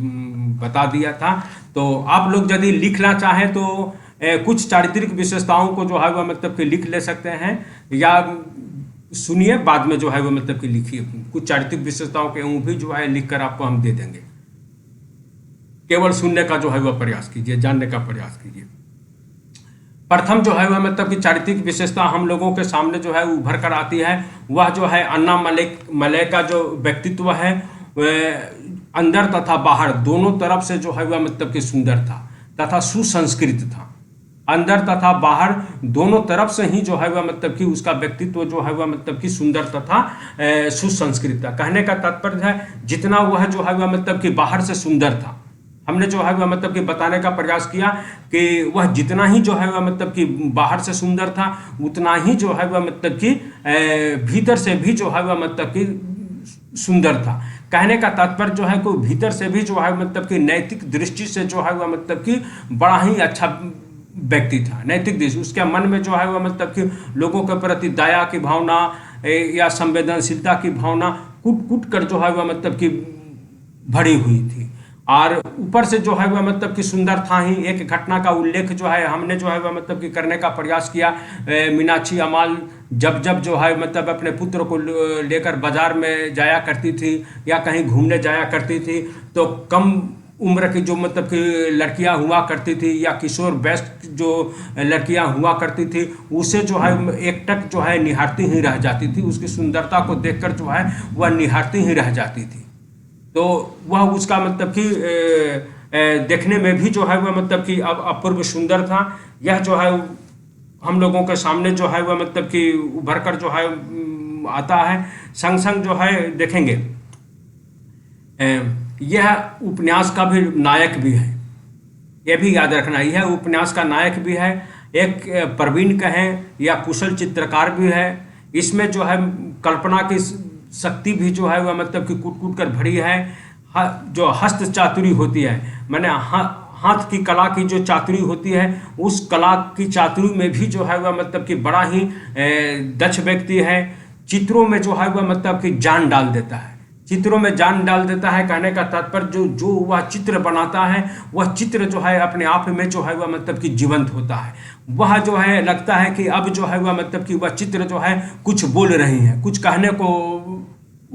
बता दिया था। तो आप लोग यदि लिखना चाहें तो कुछ चारित्रिक विशेषताओं को जो है वह मतलब कि लिख ले सकते हैं, या सुनिए बाद में जो है वह मतलब कि लिखिए। कुछ चारित्रिक विशेषताओं के भी जो है लिख कर आपको हम दे देंगे। केवल सुनने का जो है वह प्रयास कीजिए, जानने का प्रयास कीजिए। प्रथम जो है वह मतलब कि चारित्रिक विशेषता हम लोगों के सामने जो है उभर कर आती है, वह जो है अन्ना मलय का जो व्यक्तित्व है वह अंदर तथा बाहर दोनों तरफ से जो है वह मतलब कि सुंदर था तथा सुसंस्कृत था। अंदर तथा बाहर दोनों तरफ से ही जो है वह मतलब कि उसका व्यक्तित्व जो है वह मतलब कि सुंदर तथा सुसंस्कृत था। कहने का तात्पर्य है जितना वह जो है वह मतलब कि बाहर से सुंदर था, हमने जो है वह मतलब कि बताने का प्रयास किया कि वह जितना ही जो है वह मतलब कि बाहर से सुंदर था, उतना ही जो है वह मतलब कि भीतर से भी जो है वह मतलब कि सुंदर था। कहने का तात्पर्य जो है कोई भीतर से भी जो है मतलब कि नैतिक दृष्टि से जो है वह मतलब कि बड़ा ही अच्छा व्यक्ति था। नैतिक दृष्टि उसके मन में जो है वह मतलब कि लोगों के प्रति दया की भावना या संवेदनशीलता की भावना कूट कूट कर जो है वह मतलब कि भरी हुई थी। और ऊपर से जो है वह मतलब कि सुंदर था ही। एक घटना का उल्लेख जो है हमने जो है वह मतलब कि करने का प्रयास किया। मीनाक्षी अमाल जब जब जो है मतलब अपने पुत्र को लेकर बाजार में जाया करती थी या कहीं घूमने जाया करती थी, तो कम उम्र की जो मतलब कि लड़कियां हुआ करती थी या किशोर बेस्ट जो लड़कियां हुआ करती थी, उसे जो है एकटक जो है निहारती ही रह जाती थी। उसकी सुंदरता को देखकर जो है वह निहारती ही रह जाती थी। तो वह उसका मतलब कि देखने में भी जो है वह मतलब कि अपूर्व सुंदर था। यह जो है हम लोगों के सामने जो है वह मतलब कि उभर कर जो है आता है। संग संग जो है देखेंगे यह उपन्यास का भी नायक भी है। यह भी याद रखना, यह उपन्यास का नायक भी है, एक प्रवीण कहें या कुशल चित्रकार भी है। इसमें जो है कल्पना की शक्ति भी जो है वह मतलब कि कूट कूट कर भरी है। जो हस्त चातुरी होती है, मैंने हाथ की कला की जो चातुरी होती है, उस कला की चातुरी में भी जो है वह मतलब कि बड़ा ही दक्ष व्यक्ति है। चित्रों में जो है वह मतलब कि जान डाल देता है, चित्रों में जान डाल देता है। कहने का तात्पर्य जो जो वह चित्र बनाता है, वह चित्र जो है अपने आप में जो है वह मतलब कि जीवंत होता है। वह जो है लगता है कि अब जो है वह मतलब कि वह चित्र जो है कुछ बोल रही हैं, कुछ कहने को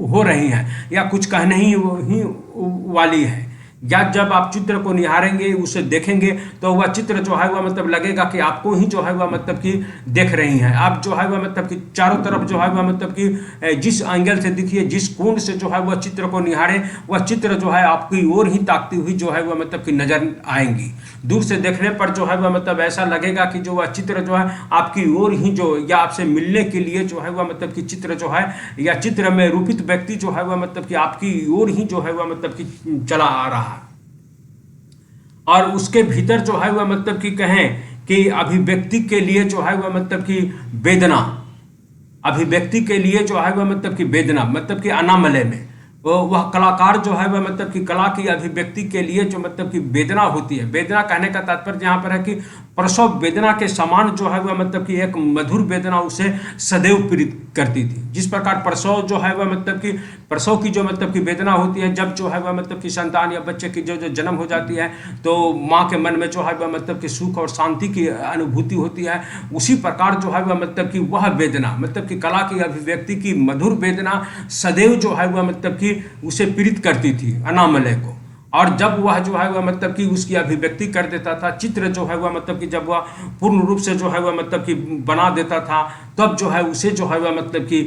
हो रही हैं या कुछ कहने ही वाली है। या जब आप चित्र को निहारेंगे, उसे देखेंगे, तो वह चित्र जो है वह मतलब लगेगा कि आपको ही जो है वह मतलब कि देख रही हैं। आप जो है वह मतलब कि चारों तरफ जो है वह मतलब कि जिस एंगल से दिखिए, जिस कोण से जो है वह चित्र को निहारे, वह चित्र जो है आपकी ओर ही ताकती हुई जो है वह मतलब कि नजर आएंगी। दूर से देखने पर जो है वह मतलब ऐसा लगेगा कि जो वह चित्र जो है आपकी ओर ही जो, या आपसे मिलने के लिए जो है वह मतलब कि चित्र जो है, या चित्र में रूपित व्यक्ति जो है वह मतलब कि आपकी ओर ही जो है वह मतलब कि चला आ रहा है। और उसके भीतर जो है वह मतलब कि कहें कि अभिव्यक्ति के लिए जो है वह मतलब कि वेदना, अभिव्यक्ति के लिए जो है वह मतलब कि वेदना, मतलब कि अनामलय में वह कलाकार जो है वह मतलब कि कला की अभिव्यक्ति के लिए जो मतलब कि वेदना होती है। वेदना कहने का तात्पर्य यहाँ पर है कि प्रसव वेदना के समान जो है वह मतलब कि एक मधुर वेदना उसे सदैव पीड़ित करती थी। जिस प्रकार प्रसव जो है वह मतलब कि प्रसव की जो मतलब कि वेदना होती है, जब जो है वह मतलब कि संतान या बच्चे की जो जन्म हो जाती है, तो माँ के मन में जो है वह मतलब कि सुख और शांति की अनुभूति होती है। उसी प्रकार जो है वह मतलब कि वह वेदना, मतलब कि कला की अभिव्यक्ति की मधुर वेदना सदैव जो है वह मतलब कि उसे पीड़ित करती थी, अनामलय को। और जब वह जो है वह मतलब कि उसकी अभिव्यक्ति कर देता था, चित्र जो है वह मतलब कि जब वह पूर्ण रूप से जो है वह मतलब कि बना देता था, तब जो है उसे जो है वह मतलब कि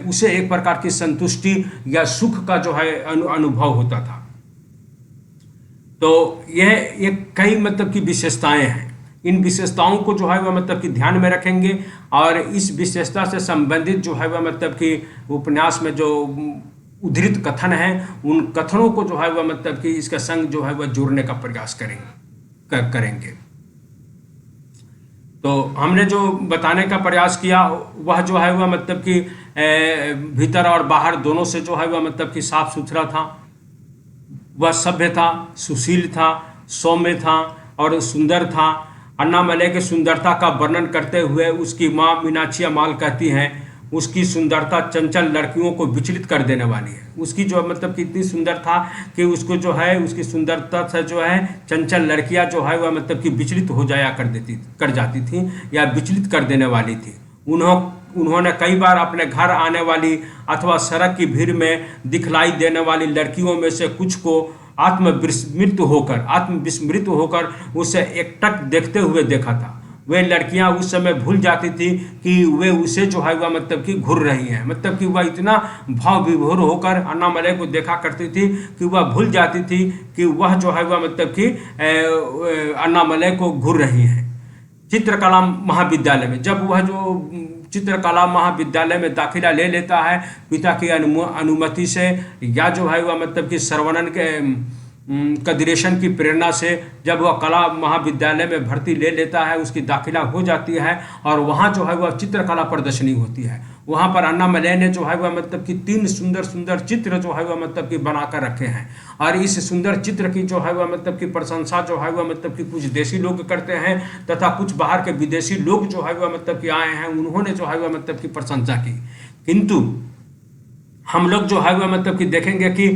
उसे एक प्रकार की संतुष्टि या सुख का जो है अनुभव होता था। तो यह एक कई मतलब की विशेषताएं हैं। इन विशेषताओं को जो है वह मतलब कि ध्यान में रखेंगे, और इस विशेषता से संबंधित जो है वह मतलब कि उपन्यास में जो उद्धृत कथन है, उन कथनों को जो है वह मतलब कि इसका संग जो है वह जोड़ने का प्रयास करेंगे। तो हमने जो बताने का प्रयास किया वह जो है वह मतलब कि भीतर और बाहर दोनों से जो है वह मतलब कि साफ सुथरा था, वह सभ्य था, सुशील था, सौम्य था और सुंदर था। अन्नामलय की सुंदरता का वर्णन करते हुए उसकी माँ मीनाक्षी अम्माल कहती हैं, उसकी सुंदरता चंचल लड़कियों को विचलित कर देने वाली है। उसकी जो मतलब कि इतनी सुंदर था कि उसको जो है उसकी सुंदरता से जो है चंचल लड़कियां जो है वह मतलब कि विचलित हो जाया कर जाती थी या विचलित कर देने वाली थी। उन्होंने कई बार अपने घर आने वाली अथवा सड़क की भीड़ में दिखलाई देने वाली लड़कियों में से कुछ को आत्मविस्मृत होकर उसे एकटक देखते हुए देखा था। वे लड़कियां उस समय भूल जाती थी कि वे उसे जो है वह मतलब कि घूर रही हैं, मतलब कि वह इतना भाव विभोर होकर अन्नामलय को देखा करती थी कि वह भूल जाती थी कि वह जो है वह मतलब कि अन्नामलय को घूर रही हैं। चित्रकला महाविद्यालय में जब वह जो चित्रकला महाविद्यालय में दाखिला ले लेता है पिता की अनुमति से, या जो है वह मतलब कि श्रवणन के कदिरेशन की प्रेरणा से, जब वह कला महाविद्यालय में भर्ती ले लेता है, उसकी दाखिला हो जाती है और वहाँ जो है वह चित्रकला प्रदर्शनी होती है। वहाँ पर अन्नामलय ने जो है वह मतलब कि 3 सुंदर सुंदर चित्र जो है वह मतलब कि बना कर रखे हैं, और इस सुंदर चित्र की जो है वह मतलब कि प्रशंसा जो है वह मतलब कि कुछ देशी लोग करते हैं तथा कुछ बाहर के विदेशी लोग जो है वह मतलब कि आए हैं, उन्होंने जो है वह मतलब की प्रशंसा की। किंतु हम लोग जो है वह मतलब कि देखेंगे कि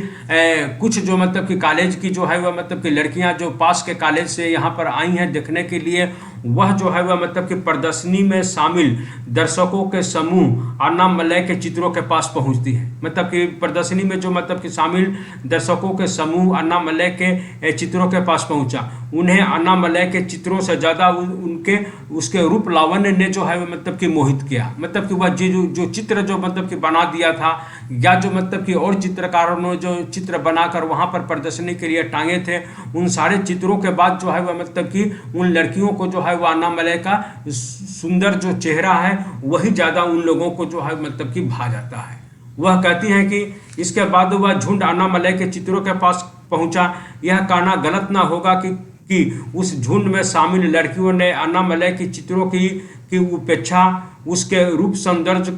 कुछ जो मतलब कि कॉलेज की जो है वह मतलब कि लड़कियां जो पास के कॉलेज से यहाँ पर आई हैं देखने के लिए, वह जो है वह मतलब कि प्रदर्शनी में शामिल दर्शकों के समूह अन्नामलय के चित्रों के पास पहुंचती है। मतलब कि प्रदर्शनी में जो मतलब कि शामिल दर्शकों के समूह अन्नामलय के चित्रों के पास पहुंचा। उन्हें अन्नामलय के चित्रों से ज़्यादा उसके रूप लावण्य ने जो है मतलब कि मोहित किया। मतलब कि वह जो चित्र जो मतलब कि बना दिया था, या जो मतलब कि और चित्रकारों ने जो चित्र बनाकर वहाँ पर प्रदर्शनी के लिए टांगे थे, उन सारे चित्रों के बाद जो है वह मतलब कि उन लड़कियों को जो है वह अन्नामलय का सुंदर जो चेहरा है वही ज़्यादा उन लोगों को जो है मतलब कि भा जाता है। वह कहती हैं कि इसके बाद वह झुंड अन्नामलय के चित्रों के पास पहुंचा। यह कहना गलत ना होगा कि उस झुंड में शामिल लड़कियों ने अन्नामलय की चित्रों की उपेक्षा उसके रूप सौंदर्य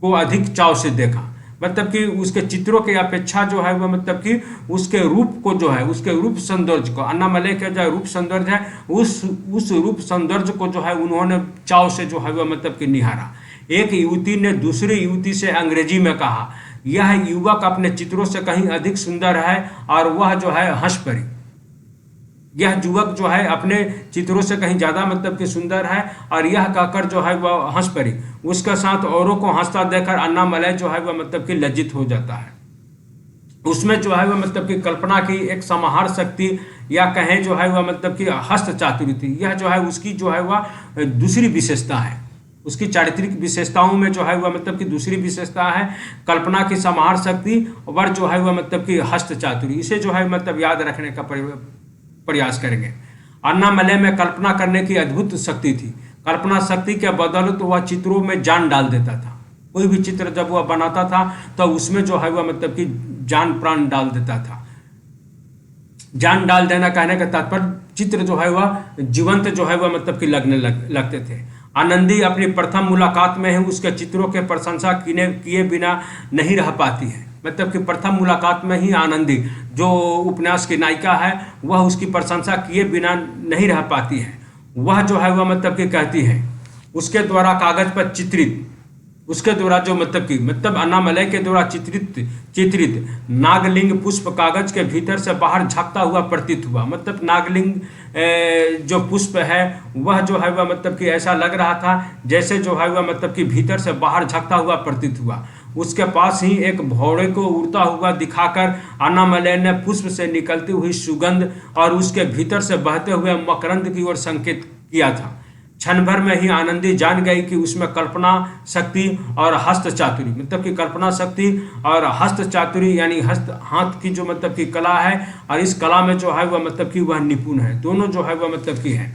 को अधिक चाव से देखा। मतलब कि उसके चित्रों की अपेक्षा जो है वह मतलब कि उसके रूप को जो है, उसके रूप सौंदर्य को, अन्नामलय का जो रूप सौंदर्य है उस रूप सौंदर्य को जो है उन्होंने चाव से जो है वह मतलब कि निहारा। एक युवती ने दूसरी युवती से अंग्रेजी में कहा, यह युवक अपने चित्रों से कहीं अधिक सुंदर है और वह जो है हंस पड़ी। यह युवक जो है अपने चित्रों से कहीं ज़्यादा मतलब कि सुंदर है, और यह कहकर जो है वह हंस पड़ी। उसके साथ औरों को हंसता देखकर अन्नामलय जो है वह मतलब कि लज्जित हो जाता है। उसमें जो है वह मतलब कि कल्पना की एक समाहार शक्ति या कहें जो है वह मतलब कि हस्त चातुरी थी। यह जो है उसकी जो है वह दूसरी विशेषता है। उसकी चारित्रिक विशेषताओं में जो है वह मतलब कि दूसरी विशेषता है कल्पना की समाहार शक्ति और जो है वह मतलब कि हस्त चातुरी। इसे जो है मतलब याद रखने का प्रयास करेंगे। अन्नामलय में कल्पना करने की अद्भुत शक्ति थी। कल्पना शक्ति के बदौलत वह चित्रों में जान डाल देता था। कोई भी चित्र जब वह बनाता था तो उसमें जो है वह मतलब कि जान प्राण डाल देता था। जान डाल देना कहने का तात्पर्य चित्र जो है वह जीवंत जो है वह मतलब कि लगते थे। आनंदी अपनी प्रथम मुलाकात में ही उसके चित्रों के प्रशंसा किए बिना नहीं रह पाती है। मतलब कि प्रथम मुलाकात में ही आनंदी जो उपन्यास की नायिका है वह उसकी प्रशंसा किए बिना नहीं रह पाती है। वह जो है वह मतलब कि कहती है उसके द्वारा कागज पर चित्रित उसके द्वारा जो मतलब अन्नामलय के द्वारा चित्रित नागलिंग पुष्प कागज के भीतर से बाहर झांकता हुआ प्रतीत हुआ। मतलब नागलिंग जो पुष्प है वह जो है वह मतलब कि ऐसा लग रहा था जैसे जो है वह मतलब कि भीतर से बाहर झांकता हुआ प्रतीत हुआ। उसके पास ही एक भौरे को उड़ता हुआ दिखाकर अन्नामलय ने पुष्प से निकलती हुई सुगंध और उसके भीतर से बहते हुए मकरंद की ओर संकेत किया था। क्षण भर में ही आनंदी जान गई कि उसमें कल्पना शक्ति और हस्त चातुरी मतलब कि कल्पना शक्ति और हस्त चातुरी यानी हस्त हाथ की जो मतलब की कला है और इस कला में जो है वह मतलब कि वह निपुण है। दोनों जो है वह मतलब की है।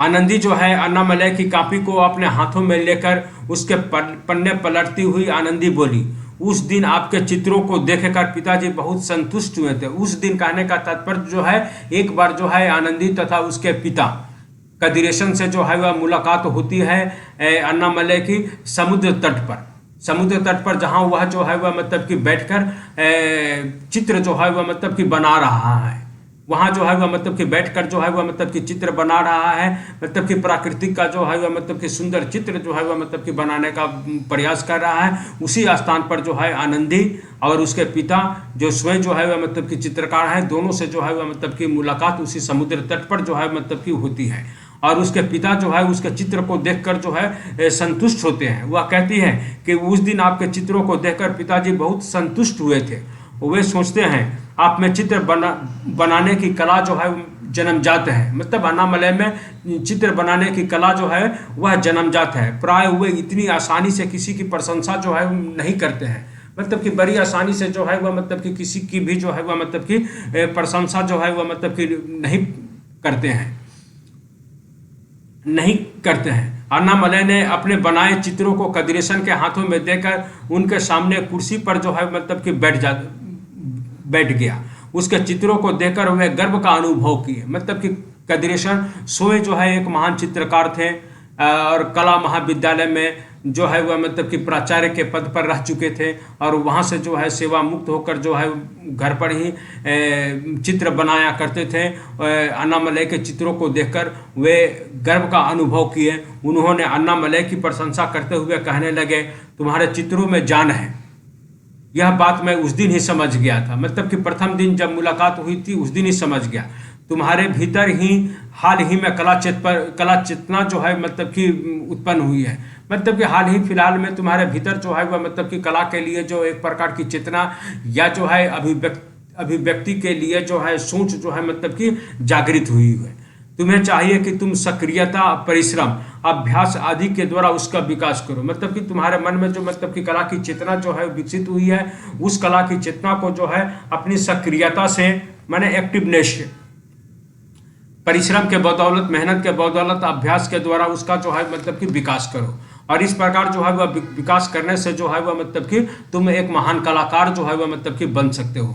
आनंदी जो है अन्नामलय की कॉपी को अपने हाथों में लेकर उसके पन्ने पलटती हुई आनंदी बोली, उस दिन आपके चित्रों को देखकर पिताजी बहुत संतुष्ट हुए थे। उस दिन कहने का तात्पर्य जो है एक बार जो है आनंदी तथा उसके पिता कदिरेशन से जो है वह मुलाकात होती है अन्नामलय की समुद्र तट पर जहाँ वह जो है वह मतलब कि बैठकर चित्र जो है वह मतलब कि बना रहा है। वहाँ जो है वह मतलब कि बैठकर जो है वह मतलब कि चित्र बना रहा है। मतलब कि प्राकृतिक का जो है वह मतलब कि सुंदर चित्र जो है वह मतलब कि बनाने का प्रयास कर रहा है। उसी स्थान पर जो है आनंदी और उसके पिता जो स्वयं जो है वह मतलब कि चित्रकार हैं, दोनों से जो है वह मतलब कि मुलाकात उसी समुद्र तट पर जो है मतलब कि होती है। और उसके पिता जो है उसके चित्र को देखकर जो है संतुष्ट होते हैं। वह कहती है कि उस दिन आपके चित्रों को देखकर पिताजी बहुत संतुष्ट हुए थे। वे सोचते हैं आप में चित्र बनाने की कला जो है जन्मजात है। मतलब अन्नामलय में चित्र बनाने की कला जो है वह जन्मजात है। प्राय वे इतनी आसानी से किसी की प्रशंसा जो है नहीं करते हैं। मतलब कि बड़ी आसानी से जो है वह मतलब कि किसी की भी जो है वह मतलब कि प्रशंसा जो है वह मतलब कि नहीं करते हैं। अन्नामलय ने अपने बनाए चित्रों को कदिरेशन के हाथों में देकर उनके सामने कुर्सी पर जो है मतलब कि बैठ गया। उसके चित्रों को देखकर वे गर्व का अनुभव किए। मतलब कि कदिरेशन स्वयं जो है एक महान चित्रकार थे और कला महाविद्यालय में जो है वह मतलब कि प्राचार्य के पद पर रह चुके थे और वहाँ से जो है सेवा मुक्त होकर जो है घर पर ही चित्र बनाया करते थे। अन्नामलय के चित्रों को देखकर वे गर्व का अनुभव किए। उन्होंने अन्नामलय की प्रशंसा करते हुए कहने लगे, तुम्हारे चित्रों में जान है। यह बात मैं उस दिन ही समझ गया था। मतलब कि प्रथम दिन जब मुलाकात हुई थी उस दिन ही समझ गया। तुम्हारे भीतर ही हाल ही में कला चेतना जो है मतलब कि उत्पन्न हुई है। मतलब कि हाल ही फिलहाल में तुम्हारे भीतर जो है वह मतलब कि कला के लिए जो एक प्रकार की चेतना या जो है अभिव्यक्ति के लिए जो है सोच जो है मतलब कि जागृत हुई है। तुम्हें चाहिए कि तुम सक्रियता, परिश्रम, अभ्यास आदि के द्वारा उसका विकास करो। मतलब कि तुम्हारे मन में जो मतलब कि कला की चेतना जो है विकसित हुई है, उस कला की चेतना को जो है अपनी सक्रियता से माने एक्टिवनेस, परिश्रम के बदौलत, मेहनत के बदौलत, अभ्यास के द्वारा उसका जो है मतलब कि विकास करो। और इस प्रकार जो है वह विकास करने से जो है वह मतलब कि तुम एक महान कलाकार जो है वह मतलब कि बन सकते हो।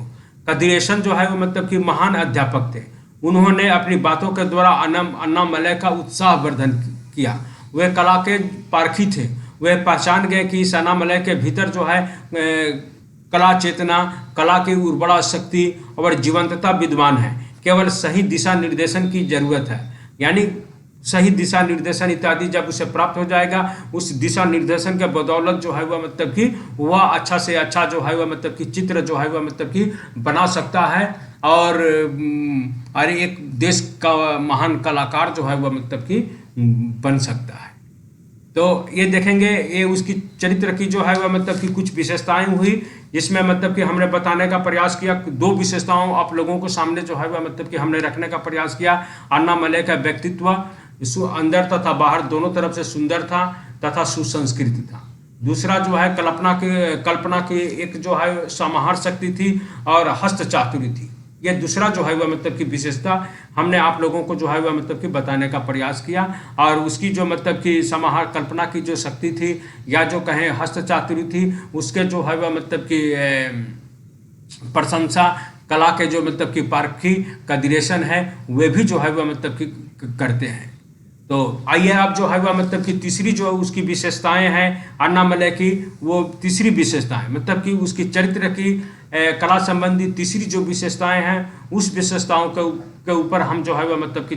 कदिरेशन जो है वह मतलब कि महान अध्यापक थे। उन्होंने अपनी बातों के द्वारा अन्नामलय का उत्साहवर्धन किया। वे कला के पारखी थे। वे पहचान गए कि इस अन्नामलय के भीतर जो है कला चेतना, कला की उर्वरा शक्ति और जीवंतता विद्यमान है। केवल सही दिशा निर्देशन की जरूरत है। यानी सही दिशा निर्देशन इत्यादि जब उसे प्राप्त हो जाएगा, उस दिशा निर्देशन के बदौलत जो है वह मतलब कि वह अच्छा से अच्छा जो है वह मतलब कि चित्र जो है वह मतलब कि बना सकता है और एक देश का महान कलाकार जो है वह मतलब कि बन सकता है। तो ये देखेंगे, ये उसकी चरित्र की जो है वह मतलब कि कुछ विशेषताएं हुई, जिसमें मतलब कि हमने बताने का प्रयास किया। दो विशेषताओं आप लोगों को सामने जो है वह मतलब कि हमने रखने का प्रयास किया। अन्नामलई का व्यक्तित्व अंदर तथा बाहर दोनों तरफ से सुंदर था तथा सुसंस्कृति था। दूसरा जो है कल्पना की एक जो है समाहार शक्ति थी और हस्त चातुरी थी। ये दूसरा जो है वह मतलब कि विशेषता हमने आप लोगों को जो है वह मतलब कि बताने का प्रयास किया। और उसकी जो मतलब कि समाहार कल्पना की जो शक्ति थी या जो कहें हस्त चातुरी थी, उसके जो है वह मतलब कि प्रशंसा कला के जो मतलब कि पारखी कदरेशन है वे भी जो है वह मतलब कि करते हैं। तो आइए आप जो है वह मतलब कि तीसरी जो उसकी विशेषताएं हैं अन्नामलई की, वो तीसरी विशेषताएं मतलब कि उसकी चरित्र की कला संबंधी तीसरी जो विशेषताएं हैं उस विशेषताओं के ऊपर हम जो है वह मतलब कि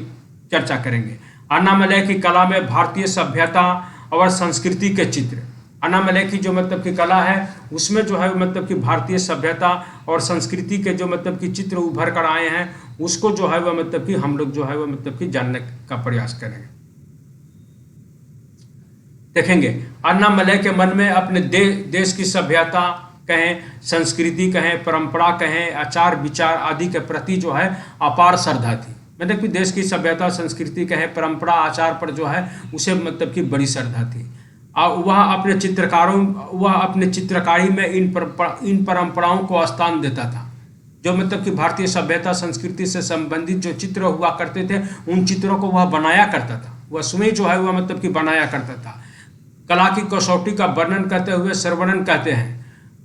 चर्चा करेंगे। अन्नामलई की कला में भारतीय सभ्यता और संस्कृति के चित्र, अन्नामलई की जो मतलब की कला है उसमें जो है मतलब कि भारतीय सभ्यता और संस्कृति के जो मतलब कि चित्र उभर कर आए हैं, उसको जो है वह मतलब कि हम लोग जो है वह मतलब कि जानने का प्रयास करेंगे। देखेंगे अन्नामलई के मन में अपने देश की सभ्यता कहें, संस्कृति कहें, परंपरा कहें, आचार विचार आदि के प्रति जो है अपार श्रद्धा थी। मतलब कि देश की सभ्यता, संस्कृति कहें, परंपरा, आचार पर जो है उसे मतलब कि बड़ी श्रद्धा थी। वह अपने चित्रकारी में इन परंपराओं को स्थान देता था। जो मतलब कि भारतीय सभ्यता संस्कृति से संबंधित जो चित्र हुआ करते थे उन चित्रों को वह बनाया करता था, वह स्वयं जो है वह मतलब कि बनाया करता था। कला की कसौटी का वर्णन करते हुए सर्वणन कहते हैं,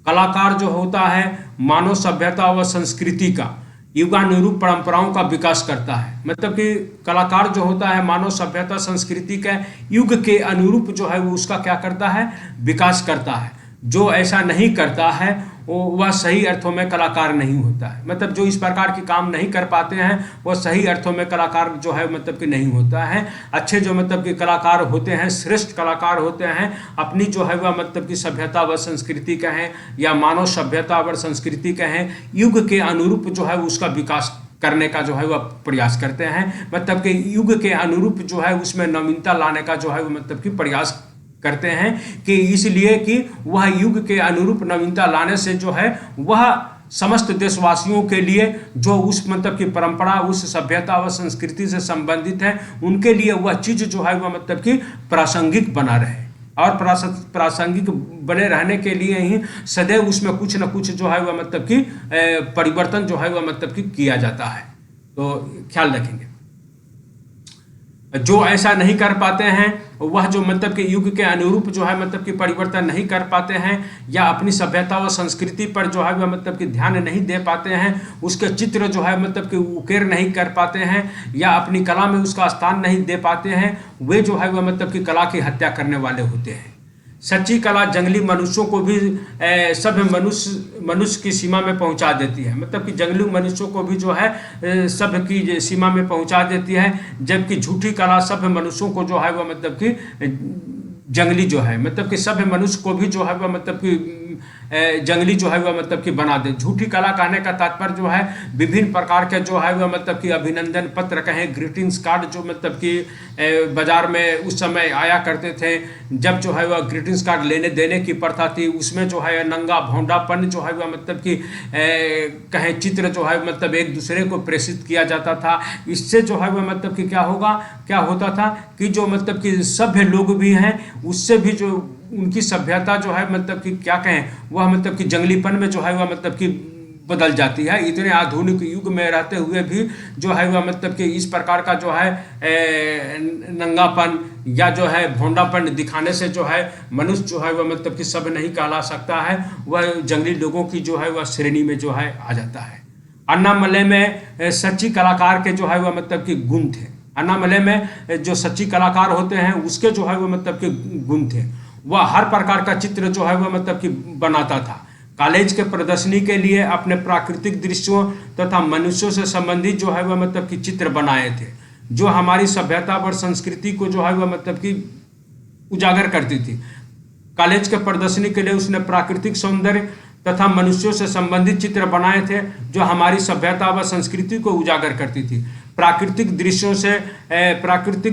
कलाकार जो होता है मानव सभ्यता व संस्कृति का युगानुरूप परंपराओं का विकास करता है। मतलब कि कलाकार जो होता है मानव सभ्यता संस्कृति के युग के अनुरूप जो है वो उसका क्या करता है, विकास करता है। जो ऐसा नहीं करता है वह सही अर्थों में कलाकार नहीं होता है। मतलब जो इस प्रकार के काम नहीं कर पाते हैं वह सही अर्थों में कलाकार जो है मतलब कि नहीं होता है। अच्छे जो मतलब कि कलाकार होते हैं, श्रेष्ठ कलाकार होते हैं, अपनी जो है वह मतलब कि सभ्यता व संस्कृति कहें या मानव सभ्यता व संस्कृति कहें, युग के अनुरूप जो है उसका विकास करने का जो है वह प्रयास करते हैं। मतलब कि युग के अनुरूप जो है उसमें नवीनता लाने का जो है मतलब कि प्रयास करते हैं, कि इसलिए कि वह युग के अनुरूप नवीनता लाने से जो है वह समस्त देशवासियों के लिए जो उस मतलब की परंपरा, उस सभ्यता व संस्कृति से संबंधित है, उनके लिए वह चीज़ जो है वह मतलब कि प्रासंगिक बना रहे। और प्रासंगिक बने रहने के लिए ही सदैव उसमें कुछ न कुछ जो है वह मतलब कि परिवर्तन जो है वह मतलब कि किया जाता है। तो ख्याल रखेंगे। जो ऐसा नहीं कर पाते हैं वह जो मतलब कि युग के अनुरूप जो है मतलब कि परिवर्तन नहीं कर पाते हैं या अपनी सभ्यता व संस्कृति पर जो है वह मतलब कि ध्यान नहीं दे पाते हैं, उसके चित्र जो है मतलब कि उकेर नहीं कर पाते हैं या अपनी कला में उसका स्थान नहीं दे पाते हैं, वे जो है वह मतलब कि कला की हत्या करने वाले होते हैं। सच्ची कला जंगली मनुष्यों को भी सभ्य मनुष्य की सीमा में पहुंचा देती है। मतलब कि जंगली मनुष्यों को भी जो है सभ्य की सीमा में पहुंचा देती है, जबकि झूठी कला सभ्य मनुष्यों को जो है वह मतलब कि जंगली जो है मतलब कि सभ्य मनुष्य को भी जो है वह मतलब कि जंगली जो है वह मतलब कि बना दे। झूठी कला कहने का तात्पर्य जो है विभिन्न प्रकार के जो है वह मतलब कि अभिनंदन पत्र कहें, ग्रीटिंग्स कार्ड जो मतलब कि बाजार में उस समय आया करते थे, जब जो है वह ग्रीटिंग्स कार्ड लेने देने की प्रथा थी, उसमें जो है नंगा भोंडापन जो है वह मतलब कि कहें चित्र जो है मतलब एक दूसरे को प्रेषित किया जाता था। इससे जो है वह मतलब कि क्या होता था कि जो मतलब कि सभ्य लोग भी हैं उससे भी जो उनकी सभ्यता जो है मतलब कि क्या कहें वह मतलब कि जंगलीपन में जो है वह मतलब कि बदल जाती है। इतने आधुनिक युग में रहते हुए भी जो है वह मतलब कि इस प्रकार का जो है नंगापन या जो है भोंडापन दिखाने से जो है मनुष्य जो है वह मतलब कि सब नहीं कहला सकता है, वह जंगली लोगों की जो है वह श्रेणी में जो है आ जाता है। अन्नामलई में सच्ची कलाकार के जो है वह मतलब कि गुण थे। अन्नामलई में जो सच्ची कलाकार होते हैं उसके जो है वह मतलब कि गुण थे। वह हर प्रकार का चित्र जो है वह मतलब कि बनाता था। कॉलेज के प्रदर्शनी के लिए अपने प्राकृतिक दृश्यों तथा मनुष्यों से संबंधित जो है वह मतलब कि चित्र बनाए थे, जो हमारी सभ्यता और संस्कृति को जो है वह मतलब कि उजागर करती थी। कॉलेज के प्रदर्शनी के लिए उसने प्राकृतिक सौंदर्य तथा मनुष्यों से संबंधित चित्र बनाए थे जो हमारी सभ्यता व संस्कृति को उजागर करती थी। प्राकृतिक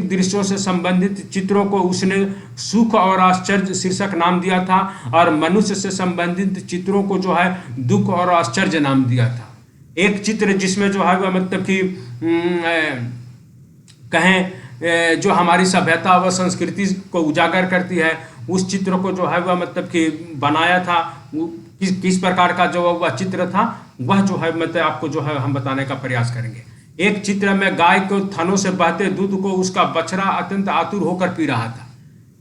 दृश्यों से संबंधित चित्रों को उसने सुख और आश्चर्य शीर्षक नाम दिया था, और मनुष्य से संबंधित चित्रों को जो है दुख और आश्चर्य नाम दिया था। एक चित्र जिसमें जो है वह मतलब कि कहें जो हमारी सभ्यता व संस्कृति को उजागर करती है, उस चित्र को जो है वह मतलब कि बनाया था। किस प्रकार का जो वह चित्र था, वह जो है मतलब आपको जो है हम बताने का प्रयास करेंगे। एक चित्र में गाय को थनों से बहते दूध को उसका बछड़ा अत्यंत आतुर होकर पी रहा था।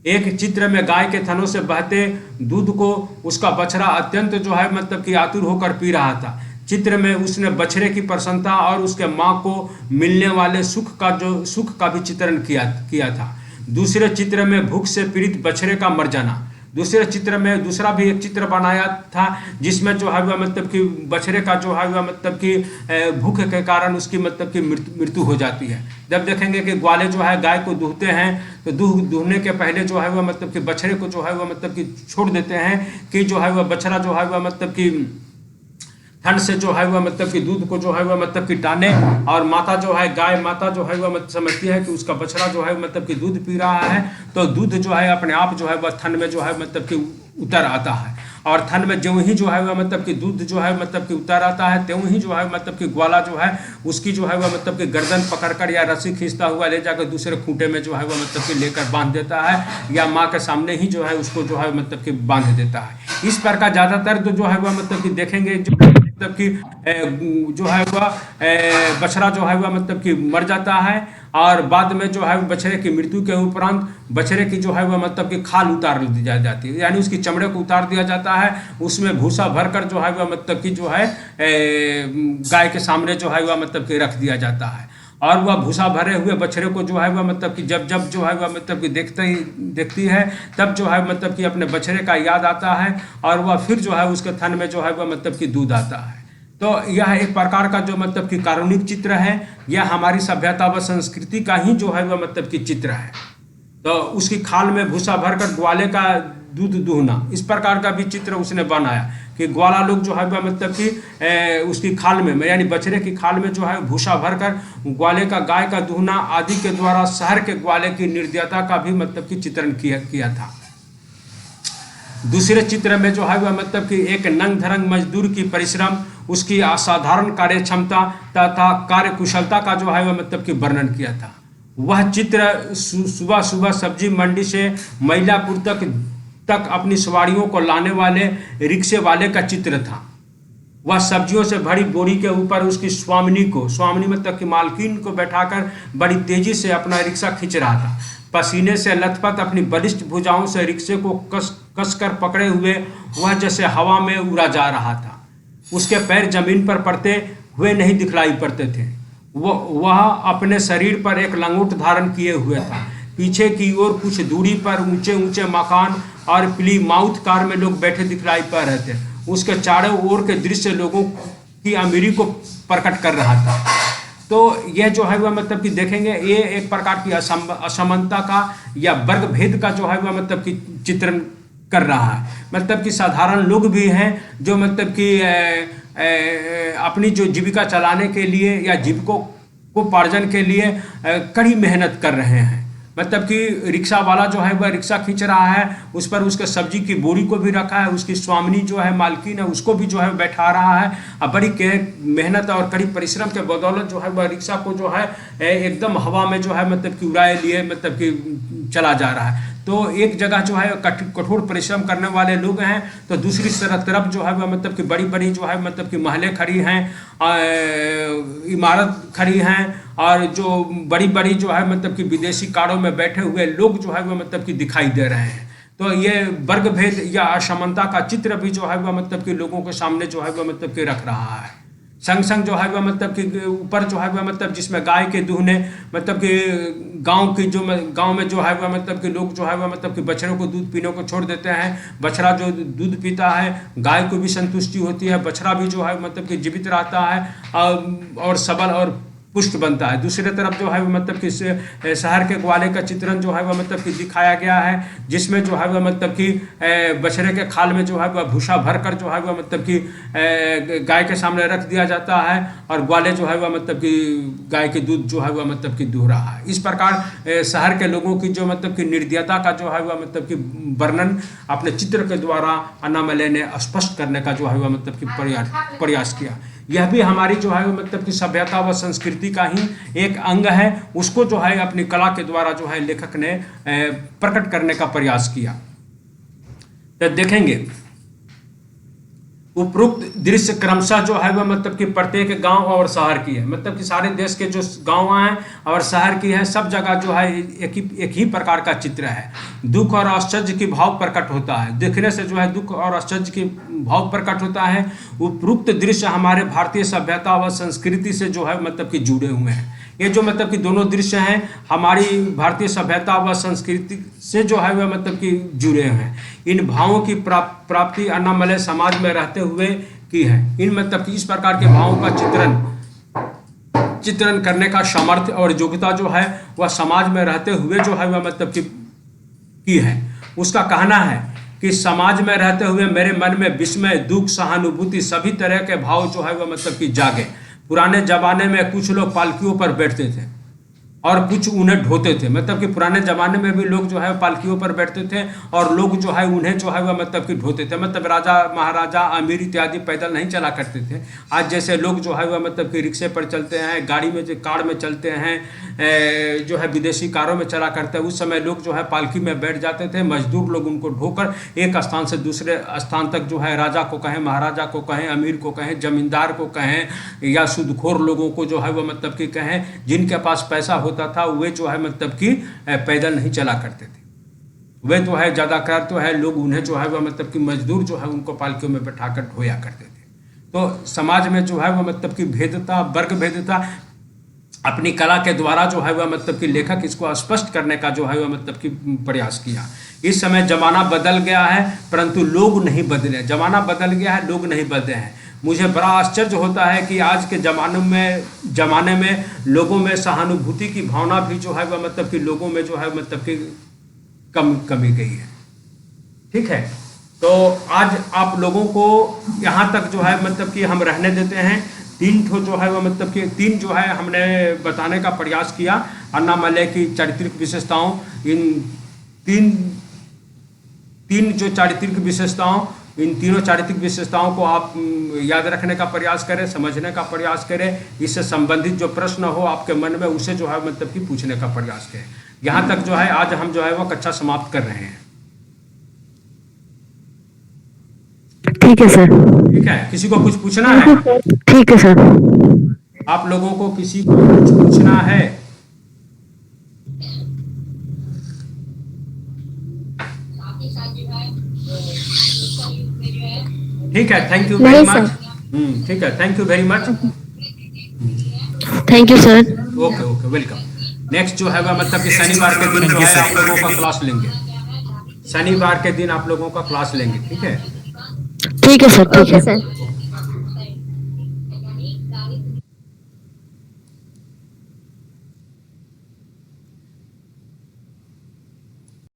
एक चित्र में गाय के थनों से बहते दूध को उसका बछड़ा अत्यंत जो है मतलब कि आतुर होकर पी रहा था। चित्र में उसने बछड़े की प्रसन्नता और उसके माँ को मिलने वाले सुख का भी चित्रण किया था। दूसरे चित्र में भूख से पीड़ित बछड़े का मर जाना। दूसरे चित्र में दूसरा भी एक चित्र बनाया था, जिसमें जो है वह मतलब कि बछड़े का जो है वह मतलब कि भूख के कारण उसकी मतलब कि मृत्यु हो जाती है। जब देखेंगे कि ग्वाले जो है गाय को दूहते हैं, तो दूहने के पहले जो है वह मतलब कि बछड़े को जो है वह मतलब कि छोड़ देते हैं कि जो है वह बछड़ा जो है वह मतलब कि ठंड से जो है वह मतलब कि दूध को जो है वह मतलब कि टाने, और माता जो है गाय माता जो है वह समझती है कि उसका बछड़ा जो है मतलब कि दूध पी रहा है, तो दूध जो है अपने आप जो है वह थन में जो है मतलब कि उतर आता है। और थन में ज्यों ही जो है वह मतलब कि दूध जो है मतलब कि उतर आता है, त्यों ही जो है मतलब कि ग्वाला जो है उसकी जो है वह मतलब कि गर्दन पकड़कर या रस्सी खींचता हुआ ले जाकर दूसरे खूंटे में जो है वह मतलब कि लेकर बांध देता है, या माँ के सामने ही जो है उसको जो है मतलब कि बांध देता है। इस प्रकार ज़्यादातर तो जो है वह मतलब कि देखेंगे जो मतलब कि जो है वह बछड़ा जो है वह मतलब कि मर जाता है, और बाद में जो है बछड़े की मृत्यु के उपरांत बछड़े की जो है वह मतलब कि खाल उतार दी जाती है, यानी उसकी चमड़े को उतार दिया जाता है। उसमें भूसा भरकर जो है वह मतलब कि जो है गाय के सामने जो है वह मतलब कि रख दिया जाता है, और वह भूसा भरे हुए बछड़े को जो है वह मतलब कि जब जो है वह मतलब कि देखती है, तब जो है मतलब कि अपने बछड़े का याद आता है, और वह फिर जो है उसके थन में जो है वह मतलब कि दूध आता है। तो यह एक प्रकार का जो मतलब कि कारुणिक चित्र है, यह हमारी सभ्यता व संस्कृति का ही जो है वह मतलब कि चित्र है। तो उसकी खाल में भूसा भरकर ग्वाले का दूध दूहना, इस प्रकार का भी चित्र उसने बनाया कि ग्वाला लोग जो है वह मतलब कि उसकी खाल में यानी बछड़े की खाल में जो है भूसा भरकर ग्वाले का गाय का दूहना आदि के द्वारा शहर के ग्वाले की निर्दयता का भी मतलब कि चित्रण किया था। दूसरे चित्र में जो है वह मतलब कि एक नंग धरंग मजदूर की परिश्रम, उसकी असाधारण कार्य क्षमता तथा कार्य कुशलता का जो है वह मतलब कि वर्णन किया था। वह चित्र सुबह सुबह सब्जी मंडी से महिलापुर तक अपनी सवारियों को लाने वाले रिक्शे वाले का चित्र था। वह सब्जियों से भरी बोरी के ऊपर उसकी स्वामिनी मतलब कि मालकिन को बैठाकर बड़ी तेजी से अपना रिक्शा खींच रहा था। पसीने से लथपथ अपनी बलिष्ठ भुजाओं से रिक्शे को कसकर पकड़े हुए वह जैसे हवा में उड़ा जा रहा था। उसके पैर जमीन पर पड़ते हुए नहीं दिखलाई पड़ते थे। वह अपने शरीर पर एक लंगोट धारण किए हुए था। पीछे की ओर कुछ दूरी पर ऊंचे ऊंचे मकान और प्लीमाउथ कार में लोग बैठे दिखलाई पड़ रहे थे। उसके चारों ओर के दृश्य लोगों की अमीरी को प्रकट कर रहा था। तो यह जो है वह मतलब कि देखेंगे, ये एक प्रकार की असमानता का या वर्ग भेद का जो है वह मतलब कि चित्रण कर रहा है। मतलब कि साधारण लोग भी हैं जो मतलब कि अपनी जो जीविका चलाने के लिए या जीविकोपार्जन के लिए कड़ी मेहनत कर रहे हैं। मतलब कि रिक्शा वाला जो है वह रिक्शा खींच रहा है, उस पर उसके सब्जी की बोरी को भी रखा है, उसकी स्वामिनी जो है मालकिन है उसको भी जो है बैठा रहा है। अब बड़ी मेहनत और कड़ी परिश्रम के बदौलत जो है वह रिक्शा को जो है एकदम हवा में जो है मतलब कि उड़ाए लिए मतलब कि चला जा रहा है। तो एक जगह जो है कठोर परिश्रम करने वाले लोग हैं, तो दूसरी तरफ जो है वह मतलब कि बड़ी बड़ी जो है मतलब कि महलें खड़ी हैं, इमारत खड़ी हैं, और जो बड़ी बड़ी जो है मतलब कि विदेशी कारों में बैठे हुए लोग जो है वह मतलब कि दिखाई दे रहे हैं। तो ये वर्ग भेद या असमानता का चित्र भी जो है वह मतलब कि लोगों के सामने जो है वह मतलब कि रख रहा है। संग संग जो है वह मतलब कि ऊपर जो है वह मतलब जिसमें गाय के दूहने मतलब कि गांव में जो है वह मतलब कि लोग जो है वह मतलब कि बछड़ों को दूध पीने को छोड़ देते हैं। बछड़ा जो दूध पीता है, गाय को भी संतुष्टि होती है, बछड़ा भी जो है मतलब कि जीवित रहता है और सबल और पुष्ट बनता है। दूसरी तरफ जो है वो मतलब कि शहर के ग्वाले का चित्रण जो है वह मतलब कि दिखाया गया है, जिसमें जो है वह मतलब कि बछड़े के खाल में जो है वह भूसा भरकर जो है वह मतलब कि गाय के सामने रख दिया जाता है, और ग्वाले जो है वह मतलब कि गाय के दूध जो है वह मतलब कि दूह रहा है। इस प्रकार शहर के लोगों की जो मतलब कि निर्दयता का जो है वह मतलब कि वर्णन अपने चित्र के द्वारा अन्नामलई ने स्पष्ट करने का जो है वह मतलब कि प्रयास किया। यह भी हमारी जो है मतलब कि सभ्यता व संस्कृति का ही एक अंग है, उसको जो है अपनी कला के द्वारा जो है लेखक ने प्रकट करने का प्रयास किया। तो देखेंगे उपरोक्त दृश्य क्रमशः जो है वह मतलब कि प्रत्येक गांव और शहर की है, मतलब कि सारे देश के जो गांव हैं और शहर की है, सब जगह जो है एक ही प्रकार का चित्र है। दुख और आश्चर्य की भाव प्रकट होता है, देखने से जो है दुख और आश्चर्य की भाव प्रकट होता है। उपरोक्त दृश्य हमारे भारतीय सभ्यता व संस्कृति से जो है मतलब कि जुड़े हुए हैं। ये जो मतलब कि दोनों दृश्य हैं हमारी भारतीय सभ्यता व संस्कृति से जो है वह मतलब कि जुड़े हैं। इन भावों की प्राप्ति अन्नामलई समाज में रहते हुए की है। इन मतलब कि इस प्रकार के भावों का चित्रण करने का सामर्थ्य और योग्यता जो है वह समाज में रहते हुए जो है वह मतलब कि की है। उसका कहना है कि समाज में रहते हुए मेरे मन में विस्मय, दुख, सहानुभूति सभी तरह के भाव जो है वह मतलब कि जागे। पुराने जमाने में कुछ लोग पालकियों पर बैठते थे और कुछ उन्हें ढोते थे, मतलब कि पुराने ज़माने में भी लोग जो है पालकियों पर बैठते थे और लोग जो है उन्हें जो है वह मतलब कि ढोते थे। मतलब राजा महाराजा अमीर इत्यादि पैदल नहीं चला करते थे। आज जैसे लोग जो है वह मतलब कि रिक्शे पर चलते हैं, गाड़ी में कार में चलते हैं, जो है विदेशी कारों में चला करते हैं। उस समय लोग जो है पालकी में बैठ जाते थे, मजदूर लोग उनको ढोकर एक स्थान से दूसरे स्थान तक जो है राजा को कहें, महाराजा को कहें, अमीर को कहें, जमींदार को कहें या सूदखोर लोगों को जो है वह मतलब कि कहें, जिनके पास पैसा होता था वे जो है मतलब कि पैदल नहीं चला करते थे। वे जो है ज़्यादातर तो है लोग उन्हें जो है वह मतलब कि मजदूर जो है उनको पालकियों में बैठाकर ढोया करते थे। तो समाज में जो है वह मतलब कि भेदता, वर्ग भेदता अपनी कला के द्वारा जो है वह मतलब कि लेखक इसको स्पष्ट करने का जो है वह मतलब कि प्रयास किया। इस समय जमाना बदल गया है परंतु लोग नहीं बदले। जमाना बदल गया है, लोग नहीं बदले हैं। मुझे बड़ा आश्चर्य होता है कि आज के ज़माने में लोगों में सहानुभूति की भावना भी जो है वह मतलब कि लोगों में जो है मतलब कि कमी गई है। ठीक है, तो आज आप लोगों को यहाँ तक जो है मतलब कि हम रहने देते हैं। तीन ठो जो है वह मतलब कि तीन जो है हमने बताने का प्रयास किया अन्नामलई की चारित्रिक विशेषताओं। इन तीन जो चारित्रिक विशेषताओं, इन तीनों चारित्रिक विशेषताओं को आप याद रखने का प्रयास करें, समझने का प्रयास करें। इससे संबंधित जो प्रश्न हो आपके मन में उसे जो है मतलब कि पूछने का प्रयास करें। यहाँ तक जो है आज हम जो है वो कक्षा समाप्त कर रहे हैं। ठीक है सर। ठीक है, किसी को कुछ पूछना है? ठीक है सर। आप लोगों को किसी को कुछ पूछना है? ठीक है, थैंक यू वेरी मच। ठीक है, thank you very much. Thank you sir. Okay okay, welcome. Next जो है वह मतलब कि शनिवार के दिन जो है आप लोगों का क्लास लेंगे। शनिवार के दिन आप लोगों का क्लास लेंगे। ठीक है, ठीक है सर। ठीक है सर।